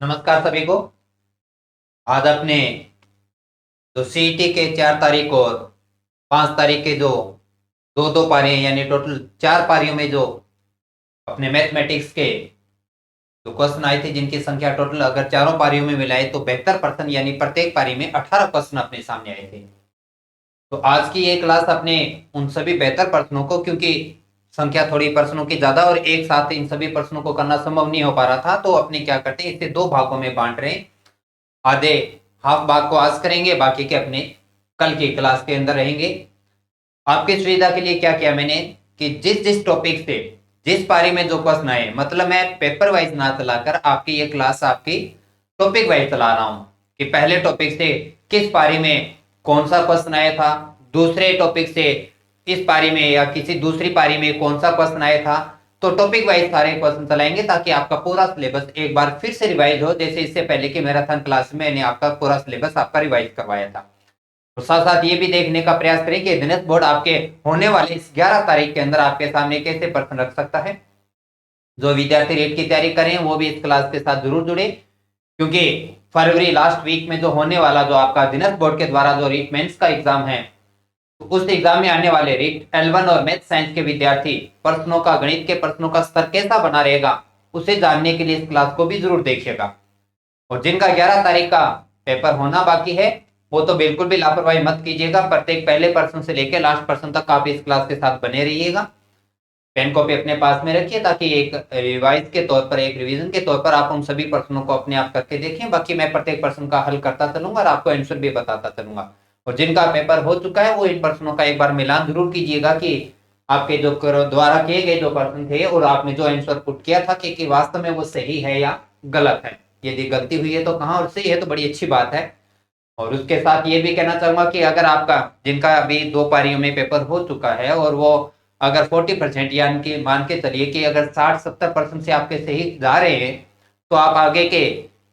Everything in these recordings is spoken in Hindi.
नमस्कार सभी को। आज अपने जो सीईटी के 4 तारीख और 5 तारीख के जो दो दो पारियां यानी टोटल 4 पारियों में जो अपने मैथमेटिक्स के जो क्वेश्चन आए थे, जिनकी संख्या टोटल अगर चारों पारियों में मिलाए तो 72% यानी प्रत्येक पारी में 18 क्वेश्चन अपने सामने आए थे। तो आज की ये क्लास अपने उन सभी 72 प्रश्नों को, क्योंकि संख्या थोड़ी प्रश्नों की ज्यादा और एक साथ इन सभी प्रश्नों को करना संभव नहीं हो पा रहा था, तो अपने क्या करते हैं, इसे 2 भागों में बांट रहे हैं। आधे हाफ भाग को आज करेंगे, बाकी के अपने कल की क्लास के अंदर रहेंगे। आपकी सुविधा के लिए क्या किया मैंने कि जिस जिस टॉपिक से जिस पारी में जो क्वेश्चन आए, मतलब मैं पेपर वाइज ना चलाकर आपकी ये क्लास आपकी टॉपिक वाइज चला रहा हूं कि पहले टॉपिक से किस पारी में कौन सा क्वेश्चन आया था, दूसरे टॉपिक से इस पारी में या किसी दूसरी पारी में कौन सा क्वेश्चन आया था। तो टॉपिक वाइज सारे क्वेश्चन चलाएंगे ताकि आपका पूरा सिलेबस एक बार फिर से रिवाइज हो, जैसे इससे पहले की मैराथन क्लास में मैंने आपका पूरा सिलेबस आपका रिवाइज करवाया था। तो साथ साथ ये भी देखने का प्रयास करें कि दिनेश बोर्ड आपके होने वाले इस 11 तारीख के अंदर आपके सामने कैसे प्रश्न रख सकता है। जो विद्यार्थी रेट की तैयारी करें वो भी इस क्लास के साथ जरूर जुड़े, क्योंकि फरवरी लास्ट वीक में जो होने वाला जो आपका दिनेश बोर्ड के द्वारा जो रीट मेंस का एग्जाम है, तो उस एग्जाम में आने वाले रीट L1 और मैथ साइंस के विद्यार्थी प्रश्नों का, गणित के प्रश्नों का स्तर कैसा बना रहेगा, उसे जानने के लिए इस क्लास को भी जरूर देखिएगा। और जिनका 11 तारीख का पेपर होना बाकी है वो तो बिल्कुल भी लापरवाही मत कीजिएगा। प्रत्येक पहले पर्सन से लेकर लास्ट पर्सन तक आप इस क्लास के साथ बने रहिएगा। पेन कॉपी अपने पास में रखिए ताकि एक रिवाइज के तौर पर, एक रिवीजन के तौर पर आप उन सभी प्रश्नों को अपने आप करके देखें। बाकी मैं प्रत्येक प्रश्न का हल करता चलूंगा और आपको आंसर भी बताता चलूंगा। और जिनका पेपर हो चुका है वो इन प्रश्नों का एक बार मिलान जरूर कीजिएगा कि आपके जो द्वारा किए गए जो प्रश्न थे और आपने जो आंसर पुट किया था कि वास्तव में वो सही है या गलत है। यदि गलती हुई है तो कहाँ, और सही है तो बड़ी अच्छी बात है। और उसके साथ ये भी कहना चाहूंगा कि अगर आपका, जिनका अभी 2 पारियों में पेपर हो चुका है और वो अगर 40% यानी कि मान के चलिए कि अगर 60-70% से आपके सही जा रहे हैं, तो आप आगे के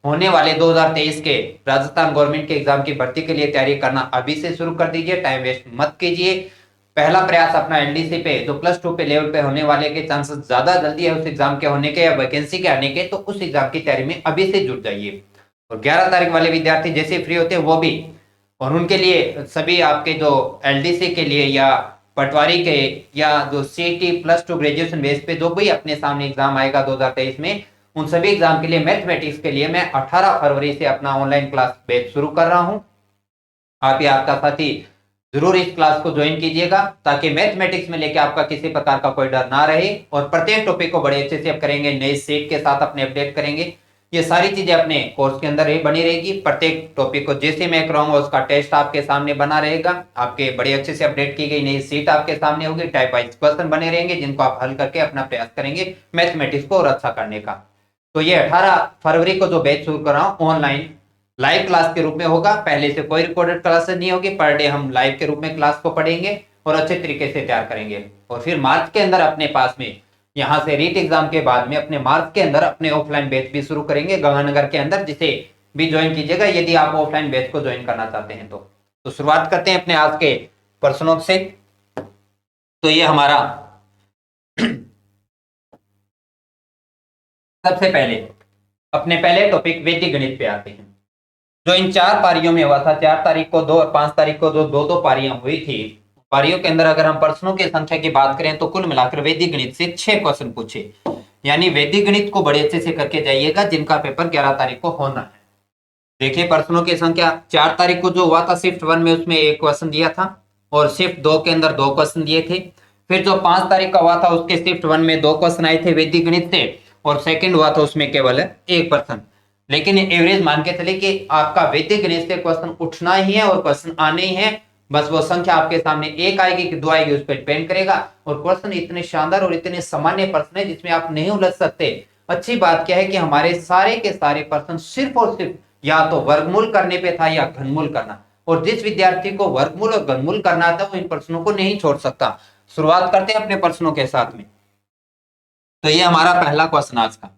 होने वाले 2023 के राजस्थान गवर्नमेंट के एग्जाम की भर्ती के लिए तैयारी करना अभी से शुरू कर दीजिए। टाइम वेस्ट मत कीजिए। पहला प्रयास अपना एलडीसी पे, जो +2 पे लेवल पे होने वाले के चांसेस ज्यादा जल्दी है उस एग्जाम के होने के या वैकेंसी के आने के, तो उस एग्जाम की तैयारी में अभी से जुट जाइए। और 11 तारीख वाले विद्यार्थी जैसे फ्री होते हैं वो भी, और उनके लिए सभी आपके जो एलडीसी के लिए या पटवारी के या जो सीटी +2 ग्रेजुएशन बेस पे जो भी अपने सामने एग्जाम आएगा 2023 में, उन सभी एग्जाम के लिए मैथमेटिक्स के लिए मैं 18 फरवरी से अपना ऑनलाइन क्लास बैच शुरू कर रहा हूं। आप या आपका साथी जरूर इस क्लास को ज्वाइन कीजिएगा ताकि मैथमेटिक्स में लेके आपका किसी प्रकार का कोई डर ना रहे। और प्रत्येक टॉपिक को बड़े अच्छे से आप करेंगे, नए सेट के साथ अपने अपडेट करेंगे। ये सारी चीजें अपने कोर्स के अंदर ही बनी रहेगी। प्रत्येक टॉपिक को जैसे मैं कराऊंगा उसका टेस्ट आपके सामने बना रहेगा। आपके बड़े अच्छे से अपडेट की गई नई सीट आपके सामने होगी। टाइप वाइज क्वेश्चन बने रहेंगे जिनको आप हल करके अपना प्रयास करेंगे मैथमेटिक्स को और अच्छा करने का। तो ये 18 फरवरी को जो बैच शुरू कर रहा हूँ ऑनलाइन लाइव क्लास के रूप में होगा। पहले से कोई रिकॉर्डेड क्लासेस नहीं होगी, पर डे हम लाइव के रूप में क्लास को पढ़ेंगे और अच्छे तरीके से तैयार करेंगे। और फिर मार्च के अंदर अपने पास में, यहाँ से रीट एग्जाम के बाद में अपने मार्च के अंदर अपने ऑफलाइन बैच भी शुरू करेंगे गंगानगर के अंदर, जिसे भी ज्वाइन कीजिएगा यदि आप ऑफलाइन बैच को ज्वाइन करना चाहते हैं। तो शुरुआत करते हैं अपने आज के प्रश्नों से। तो ये हमारा सबसे पहले अपने पहले टॉपिक वैदिक गणित पे आते हैं। जो इन 4 पारियों में हुआ था, 4 तारीख को 2 और 5 तारीख को जो दो दो पारियां हुई थी, पारियों के अंदर अगर हम प्रश्नों की संख्या की बात करें तो कुल मिलाकर वैदिक गणित से 6 क्वेश्चन पूछे। यानी वैदिक गणित को बड़े अच्छे से करके जाइएगा जिनका पेपर 11 तारीख को होना है। देखिए प्रश्नों की संख्या 4 तारीख को जो हुआ था शिफ्ट 1 में, उसमें 1 क्वेश्चन दिया था और शिफ्ट 2 के अंदर 2 क्वेश्चन दिए थे। फिर जो 5 तारीख का हुआ था उसके शिफ्ट 1 में 2 क्वेश्चन आए थे वैदिक गणित से, और सेकंड हुआ था उसमें केवल 1 क्वेश्चन। लेकिन एवरेज मान के चले कि आपका वैदिक गणित से क्वेश्चन उठना ही है और क्वेश्चन आने ही है। बस वो संख्या आपके सामने 1 आएगी कि 2 आएगी उस पर डिपेंड करेगा। और क्वेश्चन इतने शानदार और इतने सामान्य प्रश्न है जिसमें आप नहीं उलझ सकते। अच्छी बात क्या है कि हमारे सारे के सारे प्रश्न सिर्फ और सिर्फ या तो वर्गमूल करने पे था या घनमूल करना, और जिस विद्यार्थी को वर्गमूल और घनमूल करना था वो इन प्रश्नों को नहीं छोड़ सकता। शुरुआत करते हैं अपने प्रश्नों के साथ में। तो ये हमारा पहला क्वेश्चन आज का,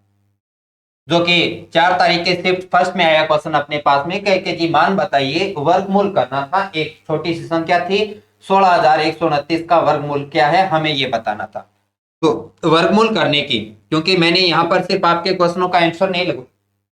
जो कि 4 तारीख के शिफ्ट फर्स्ट में आया क्वेश्चन अपने पास में, कह के जी मान बताइए वर्गमूल करना था। एक छोटी सी संख्या थी 16,129 का वर्गमूल क्या है हमें ये बताना था। तो वर्गमूल करने की, क्योंकि मैंने यहाँ पर सिर्फ आपके क्वेश्चनों का आंसर नहीं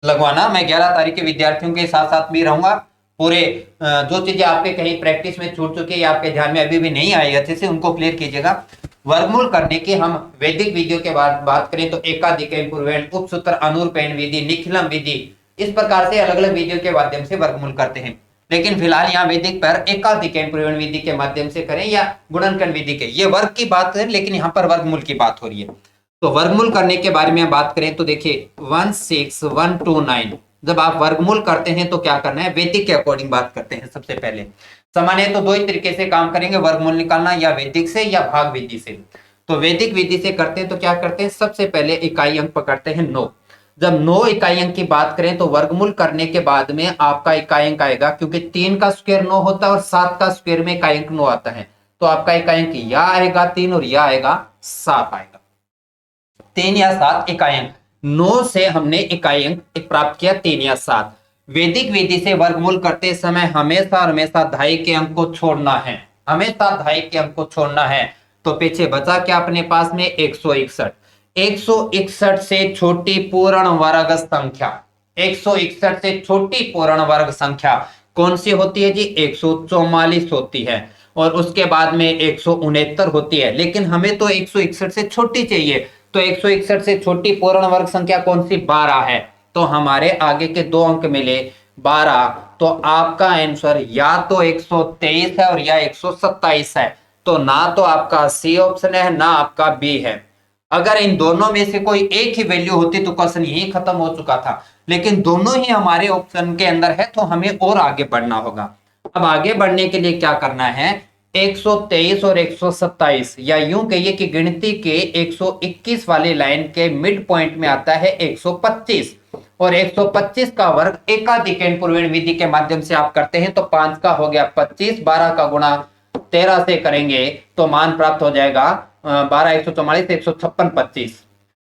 लगवाना। मैं 11 तारीख के विद्यार्थियों के साथ साथ भी रहूंगा। पूरे जो चीजें आपके कहीं प्रैक्टिस में छूट चुकी है या आपके ध्यान में अभी भी नहीं आई अच्छे से, उनको क्लियर कीजिएगा। वर्गमूल करने की हम वैदिक विधियों के बाद बात करें तो एकाधिक पूर्वेण, उपसूत्र, अनुरूपेण विधि, निखिलम विधि, इस प्रकार से अलग अलग विधियों के माध्यम से वर्गमूल करते हैं। लेकिन फिलहाल यहाँ वैदिक पर एकाधिक पूर्वेण विधि के माध्यम से करें या गुणनखंड विधि के, ये वर्ग की बात है, लेकिन यहाँ पर वर्गमूल की बात हो रही है। तो वर्गमूल करने के बारे में बात करें तो देखिए 16129, जब आप वर्गमूल करते हैं तो क्या करना है, वैदिक के अकॉर्डिंग बात करते हैं। सबसे पहले सामान्य तो दो ही तरीके से काम करेंगे वर्गमूल निकालना, या वैदिक से या भाग विधि से। तो वैदिक विधि से करते हैं तो क्या करते हैं, सबसे पहले इकाई अंक पकड़ते हैं 9। जब 9 इकाई अंक की बात करें तो वर्गमूल करने के बाद में आपका इकाई अंक आएगा, क्योंकि 3 का स्क्वायर 9 होता है और 7 का स्क्वायर में इकाई अंक 9 आता है, तो आपका इकाई अंक या आएगा 3 और या आएगा 7 आएगा। 3 या 7 इकाई अंक, 9 से हमने इकाई अंक प्राप्त किया 3 या 7। वैदिक विधि से वर्गमूल करते समय हमेशा हमेशा धाई के अंक को छोड़ना है, हमेशा धाई के अंक को छोड़ना है। तो पीछे बचा क्या अपने पास में 161। 161 से छोटी पूर्ण वर्ग संख्या, 161 से छोटी पूर्ण वर्ग संख्या कौन सी होती है जी, 144 होती है, और उसके बाद में 169 होती है। लेकिन हमें तो 161 से छोटी चाहिए, तो 161 से छोटी पूर्ण वर्ग संख्या कौन सी, 12 है। तो हमारे आगे के दो अंक मिले 12, तो आपका आंसर या तो 123 है और या 127 है। तो ना तो आपका सी ऑप्शन है ना आपका बी है। अगर इन दोनों में से कोई एक ही वैल्यू होती तो क्वेश्चन यही खत्म हो चुका था, लेकिन दोनों ही हमारे ऑप्शन के अंदर है, तो हमें और आगे बढ़ना होगा। अब आगे बढ़ने के लिए क्या करना है, 123 और 127, या यूं कहिए कि गिनती के 121 वाली लाइन के मिड पॉइंट में आता है 125, और 125 का वर्ग एकाधिक पूर्वेण विधि के माध्यम से आप करते हैं तो 5 का हो गया 25, 12 का गुणा 13 से करेंगे तो मान प्राप्त हो जाएगा 12, 144, 156, 25।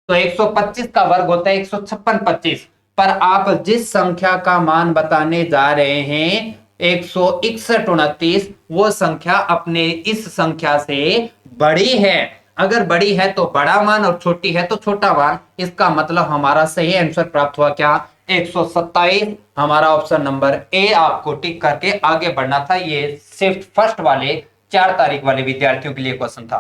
तो 125 का वर्ग होता है 156, 25। पर आप जिस संख्या का मान बताने जा रहे हैं 161, 29, वो संख्या अपने इस संख्या से बड़ी है। अगर बड़ी है तो बड़ा मान और छोटी है तो छोटा मान। इसका मतलब हमारा सही आंसर प्राप्त हुआ क्या, 127। हमारा ऑप्शन नंबर ए आपको टिक करके आगे बढ़ना था। ये शिफ्ट फर्स्ट वाले 4 तारीख वाले विद्यार्थियों के लिए क्वेश्चन था।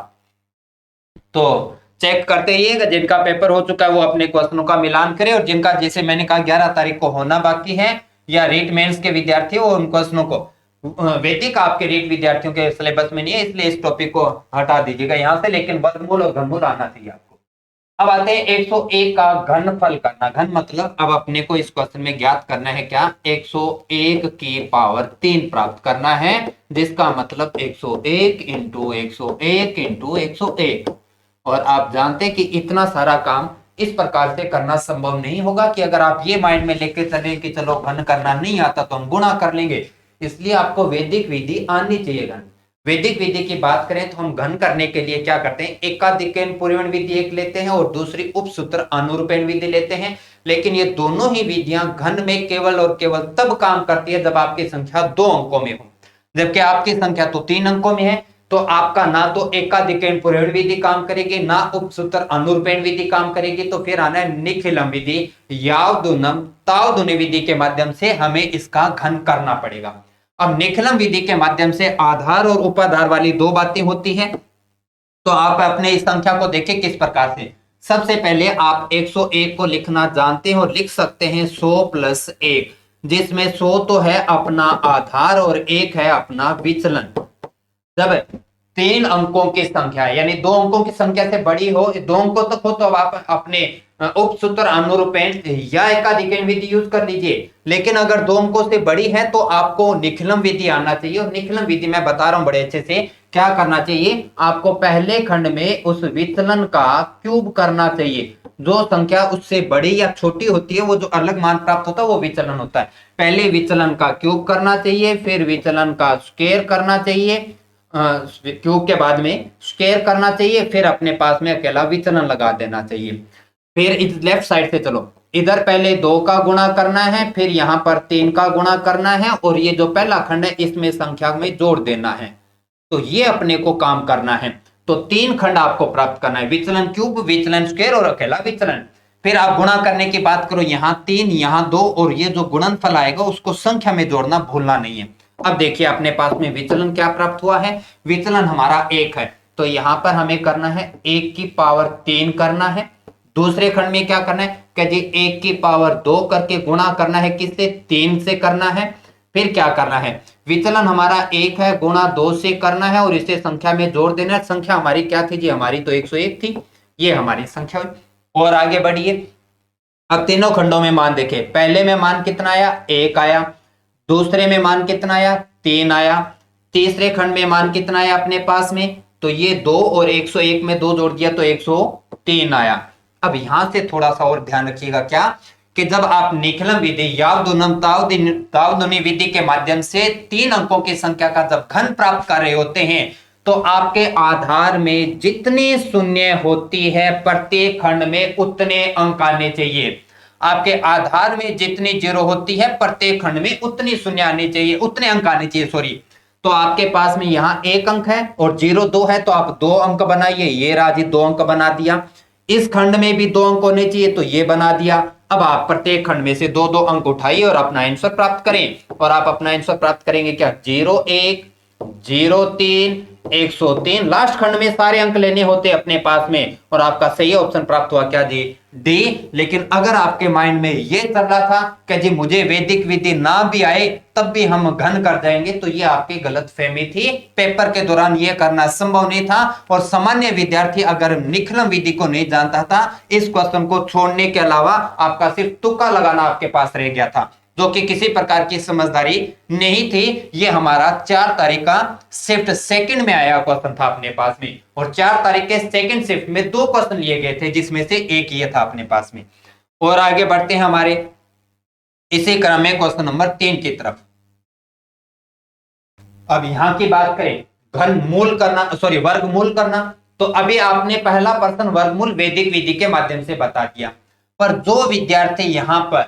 तो चेक करते रहिएगा, जिनका पेपर हो चुका है वो अपने क्वेश्चनों का मिलान करें, और जिनका जैसे मैंने कहा 11 तारीख को होना बाकी है या रीट मेंस के विद्यार्थी हो, उन क्वेश्चनों को, वैदिक आपके रीट विद्यार्थियों के सिलेबस में नहीं है, इसलिए इस टॉपिक को हटा दीजिएगा यहाँ से, लेकिन वर्गमूल और घनमूल आना चाहिए आपको। अब आते हैं 101 का घनफल करना। घन मतलब अब अपने को इस क्वेश्चन में ज्ञात करना है क्या, 101 की पावर 3 प्राप्त करना है, जिसका मतलब 101 इंटू 101 इंटू 101। और आप जानते हैं कि इतना सारा काम इस प्रकार से करना संभव नहीं होगा कि अगर आप ये माइंड में लेके चले कि चलो घन करना नहीं आता तो हम गुणा कर लेंगे। इसलिए आपको वैदिक विधि आनी चाहिए। घन वैदिक विधि की बात करें तो हम घन करने के लिए क्या करते हैं, एकाधिक पूर्वेण विधि एक लेते हैं और दूसरी उपसूत्र अनुरूपेण विधि लेते हैं। लेकिन ये दोनों ही विधियां घन में केवल और केवल तब काम करती है जब आपकी संख्या 2 अंकों में हो, जबकि आपकी संख्या तो 3 अंकों में है। तो आपका ना तो एकाधिक पूर्वेण विधि काम करेगी ना उपसूत्र अनुरूपेण विधि काम करेगी, तो फिर आना है निखिलम विधि, यावदुनम तावदुनी विधि के माध्यम से हमें इसका घन करना पड़ेगा। अब निखिलम विधि के माध्यम से आधार और उपाधार वाली दो बातें होती हैं। तो आप अपने इस संख्या को देखें किस प्रकार से। सबसे पहले आप 101 को लिखना जानते हैं और लिख सकते हैं 100 + 1, जिसमें 100 तो है अपना आधार और 1 है अपना विचलन। जब 3 अंकों की संख्या यानी 2 अंकों की संख्या से बड़ी हो, 2 अंकों तक हो, तो अब आप अपने उपसूत्र अनुरूपेण या एकाधिक विधि यूज कर लीजिए। लेकिन अगर 2 अंकों से बड़ी है तो आपको निखिलम विधि आना चाहिए। और निखिलम विधि मैं बता रहा हूं बड़े अच्छे से, क्या करना चाहिए आपको, पहले खंड में उस विचलन का क्यूब करना चाहिए। जो संख्या उससे बड़ी या छोटी होती है वो जो अलग मान प्राप्त होता है वो विचलन होता है। पहले विचलन का क्यूब करना चाहिए, फिर विचलन का स्क्वायर करना चाहिए, क्यूब के बाद में स्क्वायर करना चाहिए, फिर अपने पास में अकेला विचलन लगा देना चाहिए। फिर इस लेफ्ट साइड से चलो, इधर पहले 2 का गुणा करना है, फिर यहां पर 3 का गुणा करना है, और ये जो पहला खंड है इसमें संख्या में जोड़ देना है। तो ये अपने को काम करना है। तो 3 खंड आपको प्राप्त करना है, विचलन क्यूब, विचलन स्क्वायर और अकेला विचलन। फिर आप गुणा करने की बात करो, यहाँ 3 यहाँ 2 और ये जो गुणनफल आएगा उसको संख्या में जोड़ना भूलना नहीं है। अब देखिए अपने पास में विचलन क्या प्राप्त हुआ है, विचलन हमारा 1 है, तो यहां पर हमें करना है 1 की पावर 3 करना है। दूसरे खंड में क्या करना है कि जी 1 की पावर 2 करके गुणा करना है, किससे, 3 से करना है। फिर क्या करना है, विचलन हमारा 1 है, गुणा 2 से करना है और इसे संख्या में जोड़ देना है। संख्या हमारी क्या थी जी, हमारी तो 101 थी, ये हमारी संख्या हुई। और आगे बढ़िए, अब तीनों खंडों में मान देखें, पहले में मान कितना आया, 1 आया, दूसरे में मान कितना आया, 3 आया, तीसरे खंड में मान कितना आया अपने पास में, तो ये 2 और 101 में 2 जोड़ दिया तो 103 आया। अब यहां से थोड़ा सा और ध्यान रखिएगा क्या, कि जब आप निखिलम विधि यावदुनम तावदुनी विधि के माध्यम से 3 अंकों की संख्या का जब घन प्राप्त कर रहे होते हैं तो आपके आधार में जितनी शून्य होती है प्रत्येक खंड में उतने अंक आने चाहिए। आपके आधार में जितनी जीरो होती है प्रत्येक खंड में उतनी शून्य आनी चाहिए, उतने अंक आने चाहिए, सॉरी। तो आपके पास में यहाँ 1 अंक है और 0 2 है, तो आप 2 अंक बनाइए, ये राजी 2 अंक बना दिया। इस खंड में भी 2 अंक होने चाहिए, तो ये बना दिया। अब आप प्रत्येक खंड में से 2 2 अंक उठाइए और अपना आंसर प्राप्त करें। और आप अपना आंसर प्राप्त करेंगे क्या, 0 1 0 3 103। लास्ट खंड में सारे अंक लेने होते अपने पास में और आपका सही ऑप्शन प्राप्त हुआ क्या जी, डी। लेकिन अगर आपके माइंड में ये चल रहा था कि जी मुझे वैदिक विधि ना भी आए तब भी हम घन कर जाएंगे, तो ये आपकी गलत फहमी थी। पेपर के दौरान ये करना संभव नहीं था और सामान्य विद्यार्थी अगर निखिलम विधि को नहीं जानता था, इस क्वेश्चन को छोड़ने के अलावा आपका सिर्फ तुक्का लगाना आपके पास रह गया था, जो कि किसी प्रकार की समझदारी नहीं थी। ये हमारा 4 तारीख का शिफ्ट सेकंड में आया क्वेश्चन था अपने पास में, और 4 तारीख के सेकंड शिफ्ट में 2 क्वेश्चन लिए गए थे जिसमें से एक ये था अपने पास में। और आगे बढ़ते हैं हमारे इसी क्रम में क्वेश्चन नंबर 3 की तरफ। अब यहां की बात करें घनमूल करना, सॉरी वर्गमूल करना, तो अभी आपने पहला प्रश्न वर्गमूल वैदिक विधि के माध्यम से बता दिया। पर जो विद्यार्थी यहां पर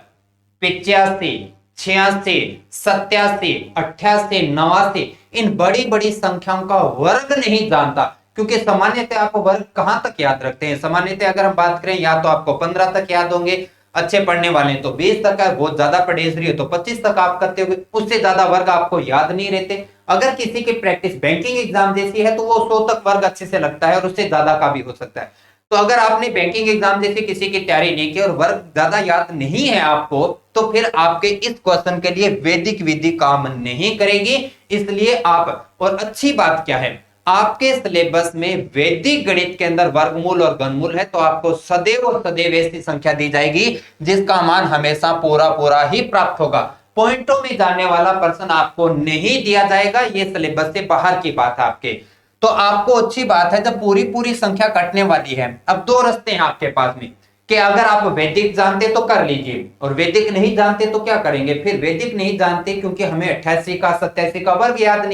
85 86 87 88 89 इन बड़ी बड़ी संख्याओं का वर्ग नहीं जानता, क्योंकि सामान्यतः आप वर्ग कहां तक याद रखते हैं, सामान्यतः अगर हम बात करें या तो आपको 15 तक याद होंगे, अच्छे पढ़ने वाले तो 20 तक है, बहुत ज्यादा पढ़ेसरी हो तो 25 तक आप करते हो, उससे ज्यादा वर्ग आपको याद नहीं रहते। अगर किसी की प्रैक्टिस बैंकिंग एग्जाम जैसी है तो वो 100 तक वर्ग अच्छे से लगता है और उससे ज्यादा का भी हो सकता है। तो अगर आपने बैंकिंग एग्जाम जैसी किसी की तैयारी नहीं की और वर्ग ज्यादा याद नहीं है आपको, तो फिर आपके इस क्वेश्चन के लिए वैदिक विधि काम नहीं करेगी। इसलिए आप, और अच्छी बात क्या है, आपके सिलेबस में वैदिक गणित के अंदर वर्गमूल और घनमूल है, तो आपको सदैव और सदैव ऐसी संख्या दी जाएगी जिसका मान हमेशा पूरा पूरा ही प्राप्त होगा। पॉइंटों में जाने वाला प्रश्न आपको नहीं दिया जाएगा, ये सिलेबस से बाहर की बात है आपके। तो आपको अच्छी बात है जब पूरी पूरी संख्या कटने वाली है। अब 2 रास्ते हैं आपके पास में कि अगर आप वैदिक जानते तो कर लीजिए और वैदिक नहीं जानते तो क्या करेंगे, फिर वैदिक नहीं जानते क्योंकि हमें 88 का 87 का वर्ग याद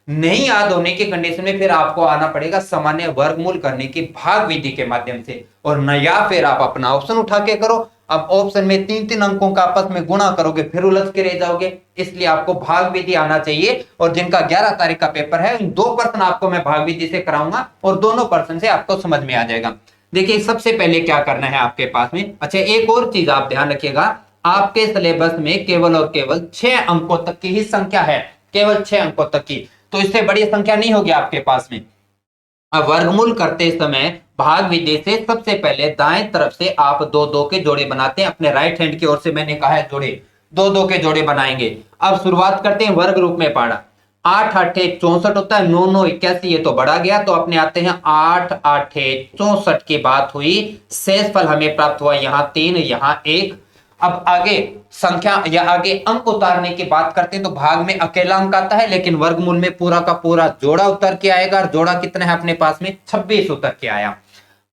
नहीं याद होने की कंडीशन में फिर आपको आना पड़ेगा सामान्य वर्गमूल करने की भाग विधि के माध्यम से, और न या फिर आप अपना ऑप्शन उठा के करो। अब ऑप्शन में 3-3 अंकों का आपस में गुणा करोगे फिर उलझ के रह जाओगे, इसलिए आपको भाग विधि आना चाहिए। और जिनका 11 तारीख का पेपर है, इन 2 प्रश्न आपको मैं भाग विधि से कराऊंगा और दोनों प्रश्न से आपको समझ में आ जाएगा। देखिए सबसे पहले क्या करना है आपके पास में, अच्छा एक और चीज आप ध्यान रखिएगा, आपके सिलेबस में केवल और केवल 6 अंकों तक की ही संख्या है, केवल 6 अंकों तक की, तो इससे बड़ी संख्या नहीं होगी आपके पास में। अब वर्गमूल करते समय भाग विधि से सबसे पहले दाएं तरफ से आप 2-2 के जोड़े बनाते हैं, अपने राइट हैंड की ओर से मैंने कहा है जोड़े, 2-2 के जोड़े बनाएंगे। अब शुरुआत करते हैं वर्ग रूप में पढ़ा, 8 8 64 होता है, 9 9 81, ये तो बढ़ा गया, तो अपने आते हैं 8 8 64 की बात हुई। शेष फल हमें प्राप्त हुआ यहाँ 3 यहाँ 1। अब आगे संख्या या आगे अंक उतारने की बात करते हैं तो भाग में अकेला अंक आता है, लेकिन वर्गमूल में पूरा का पूरा जोड़ा उतर के आएगा, और जोड़ा कितना है अपने पास में 26 उतर के आया।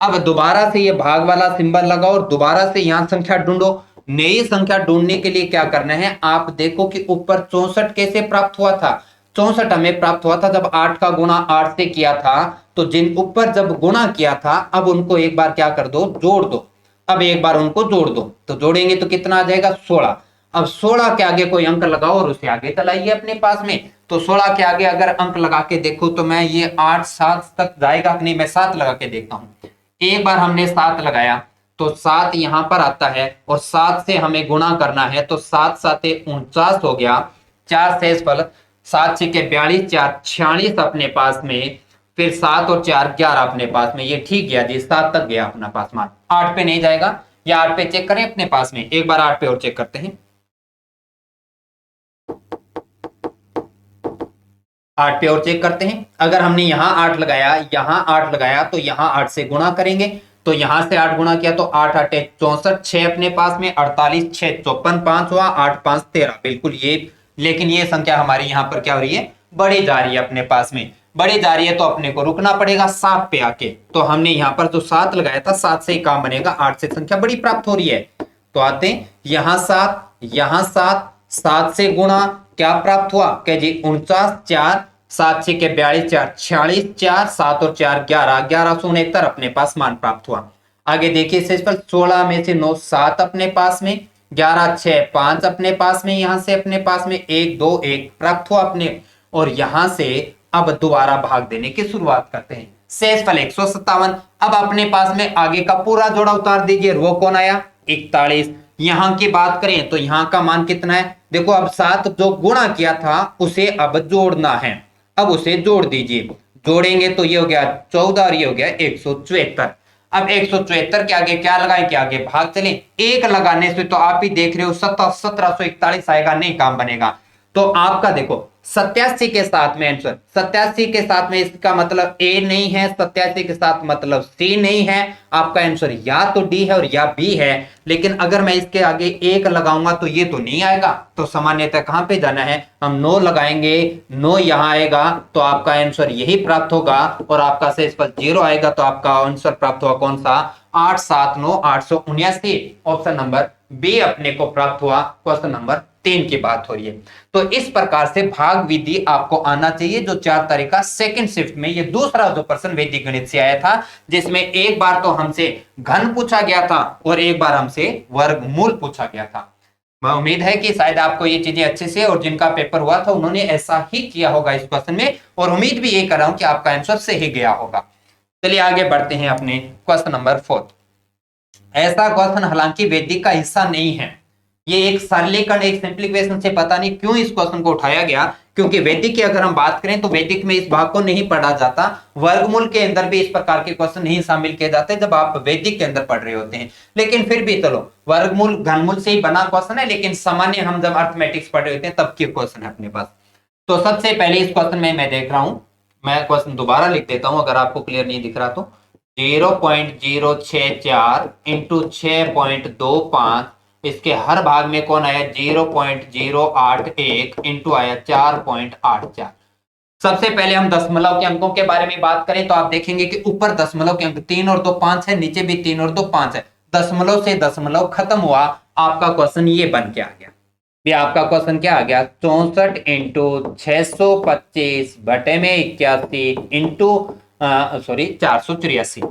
अब दोबारा से ये भाग वाला सिंबल लगाओ और दोबारा से यहां संख्या ढूंढो। नई संख्या ढूंढने के लिए क्या करना है, आप देखो कि ऊपर 64 कैसे प्राप्त हुआ था। 64 हमें प्राप्त हुआ था जब 8 का गुणा 8 से किया था, तो जिन ऊपर जब गुणा किया था अब उनको एक बार क्या कर दो, जोड़ दो। अब एक बार उनको जोड़ दो, तो जोड़ेंगे तो कितना आ जाएगा 16। अब 16 के आगे कोई अंक लगाओ और उसे आगे चलाइए अपने पास में। तो 16 के आगे अगर अंक लगा के देखो तो मैं ये 8 7 तक जाएगा कि नहीं, मैं 7 लगा के देखता हूं। एक बार हमने 7 लगाया तो 7 यहां पर आता है और 7 से हमें गुणा करना है, तो 7 7 49 हो गया। 4 शेषफल, 7 6 42, 4 46 अपने पास में, फिर 7 और 4 11 अपने पास में। ये ठीक गया जी, 7 तक गया अपना पास मान, 8 पे नहीं जाएगा। या 8 पे चेक करें अपने पास में, एक बार 8 पे और चेक करते हैं। 8 पे और चेक करते हैं। अगर हमने यहां 8 लगाया, यहां 8 लगाया, तो यहां 8 से गुणा करेंगे। तो यहां से 8 गुणा किया तो 8 8 64, 6 अपने पास में, 48 6 54, 5 हुआ, 8 5 13, बिल्कुल ये। लेकिन ये संख्या हमारी यहां पर क्या हो रही है, बढ़ी जा रही है अपने पास में, बढ़ी जा रही है। तो अपने को रुकना पड़ेगा 7 पे आके। तो हमने यहां पर जो 7 लगाया था, 7 से ही काम बनेगा, 8 से संख्या बड़ी प्राप्त हो रही है। तो आते हैं यहां 7, यहां 7, 7 से गुणा क्या प्राप्त हुआ क्या जी, 49, 4 7 6 के 42, 4 46, 4 7 और 4 11, 1169 अपने पास मान प्राप्त हुआ। आगे देखिए शेषफल, 16 में से 9 7 अपने पास में, 11 6 5 अपने पास में, यहां से अपने पास में 1 2 1 प्राप्त हुआ अपने। और यहां से अब दोबारा भाग देने की शुरुआत करते हैं। शेषफल 157। अब अपने पास में आगे का पूरा जोड़ा उतार दीजिए, वो कौन आया, 41। यहां की बात करें तो यहां का मान कितना है, देखो अब 7 जो गुणा किया था उसे अब जोड़ना है, अब उसे जोड़ दीजिए। जोड़ेंगे तो ये हो गया 14 और ये हो गया 174। अब 174 के आगे क्या लगाएं, के आगे भाग चले, एक लगाने से तो आप ही देख रहे हो 1741 आएगा, नहीं काम बनेगा। तो आपका देखो 87 के साथ में आंसर, 87 के साथ में इसका मतलब ए नहीं है, 87 के साथ मतलब सी नहीं है, आपका आंसर या तो डी है और या बी है। लेकिन अगर मैं इसके आगे एक लगाऊंगा तो ये तो नहीं आएगा, तो सामान्यतः कहां पे जाना है, हम 9 लगाएंगे, 9 यहां आएगा तो आपका आंसर यही प्राप्त होगा। और आपका शेषफल 0 आएगा तो आपका आंसर प्राप्त हुआ कौन सा, 879 879। ऑप्शन नंबर बी अपने को प्राप्त हुआ। क्वेश्चन नंबर 3 की बात हो रही है। तो इस प्रकार से भाग विधि आपको आना चाहिए, जो 4 तारीख का सेकंड शिफ्ट में ये दूसरा जो प्रश्न वैदिक गणित से आया था, जिसमें एक बार तो हमसे घन पूछा गया था और एक बार हमसे वर्गमूल पूछा गया था। मैं उम्मीद है कि शायद आपको ये चीजें अच्छे से, और जिनका पेपर हुआ था उन्होंने ऐसा ही किया होगा इस क्वेश्चन में, और उम्मीद भी ये कर रहा हूं कि आपका आंसर सही गया होगा। चलिए आगे बढ़ते हैं अपने क्वेश्चन नंबर 4। ऐसा क्वेश्चन हालांकि वैदिक का हिस्सा नहीं है, ये एक सरलीकरण, एक सिंप्लीफिकेशन से, पता नहीं क्यों इस क्वेश्चन को उठाया गया, क्योंकि वैदिक की अगर हम बात करें तो वैदिक में इस भाग को नहीं पढ़ा जाता, वर्गमूल के अंदर भी इस प्रकार के क्वेश्चन नहीं शामिल किए जाते जब आप वैदिक के अंदर पढ़ रहे होते हैं। लेकिन फिर भी चलो, वर्गमूल घनमूल से ही बना क्वेश्चन है, लेकिन सामान्य हम जब अर्थमेटिक्स पढ़ रहे होते हैं तब के क्वेश्चन है अपने पास। तो सबसे पहले इस क्वेश्चन में मैं देख रहा हूं, मैं क्वेश्चन दोबारा लिख देता हूं अगर आपको क्लियर नहीं दिख रहा तो। 0.064 इंटू 6.25, इसके हर भाग में कौन आया, 0.081 इंटू आया 4.84। सबसे पहले हम दशमलव के अंकों के बारे में बात करें तो आप देखेंगे कि ऊपर दशमलव के अंक 3 और 2 5 है, नीचे भी 3 और 2 5 है। दशमलव से दशमलव खत्म हुआ, आपका क्वेश्चन ये बन के आ गया। ये आपका क्वेश्चन क्या आ गया, 64 इंटू 625 बटे में 81 इंटू 483।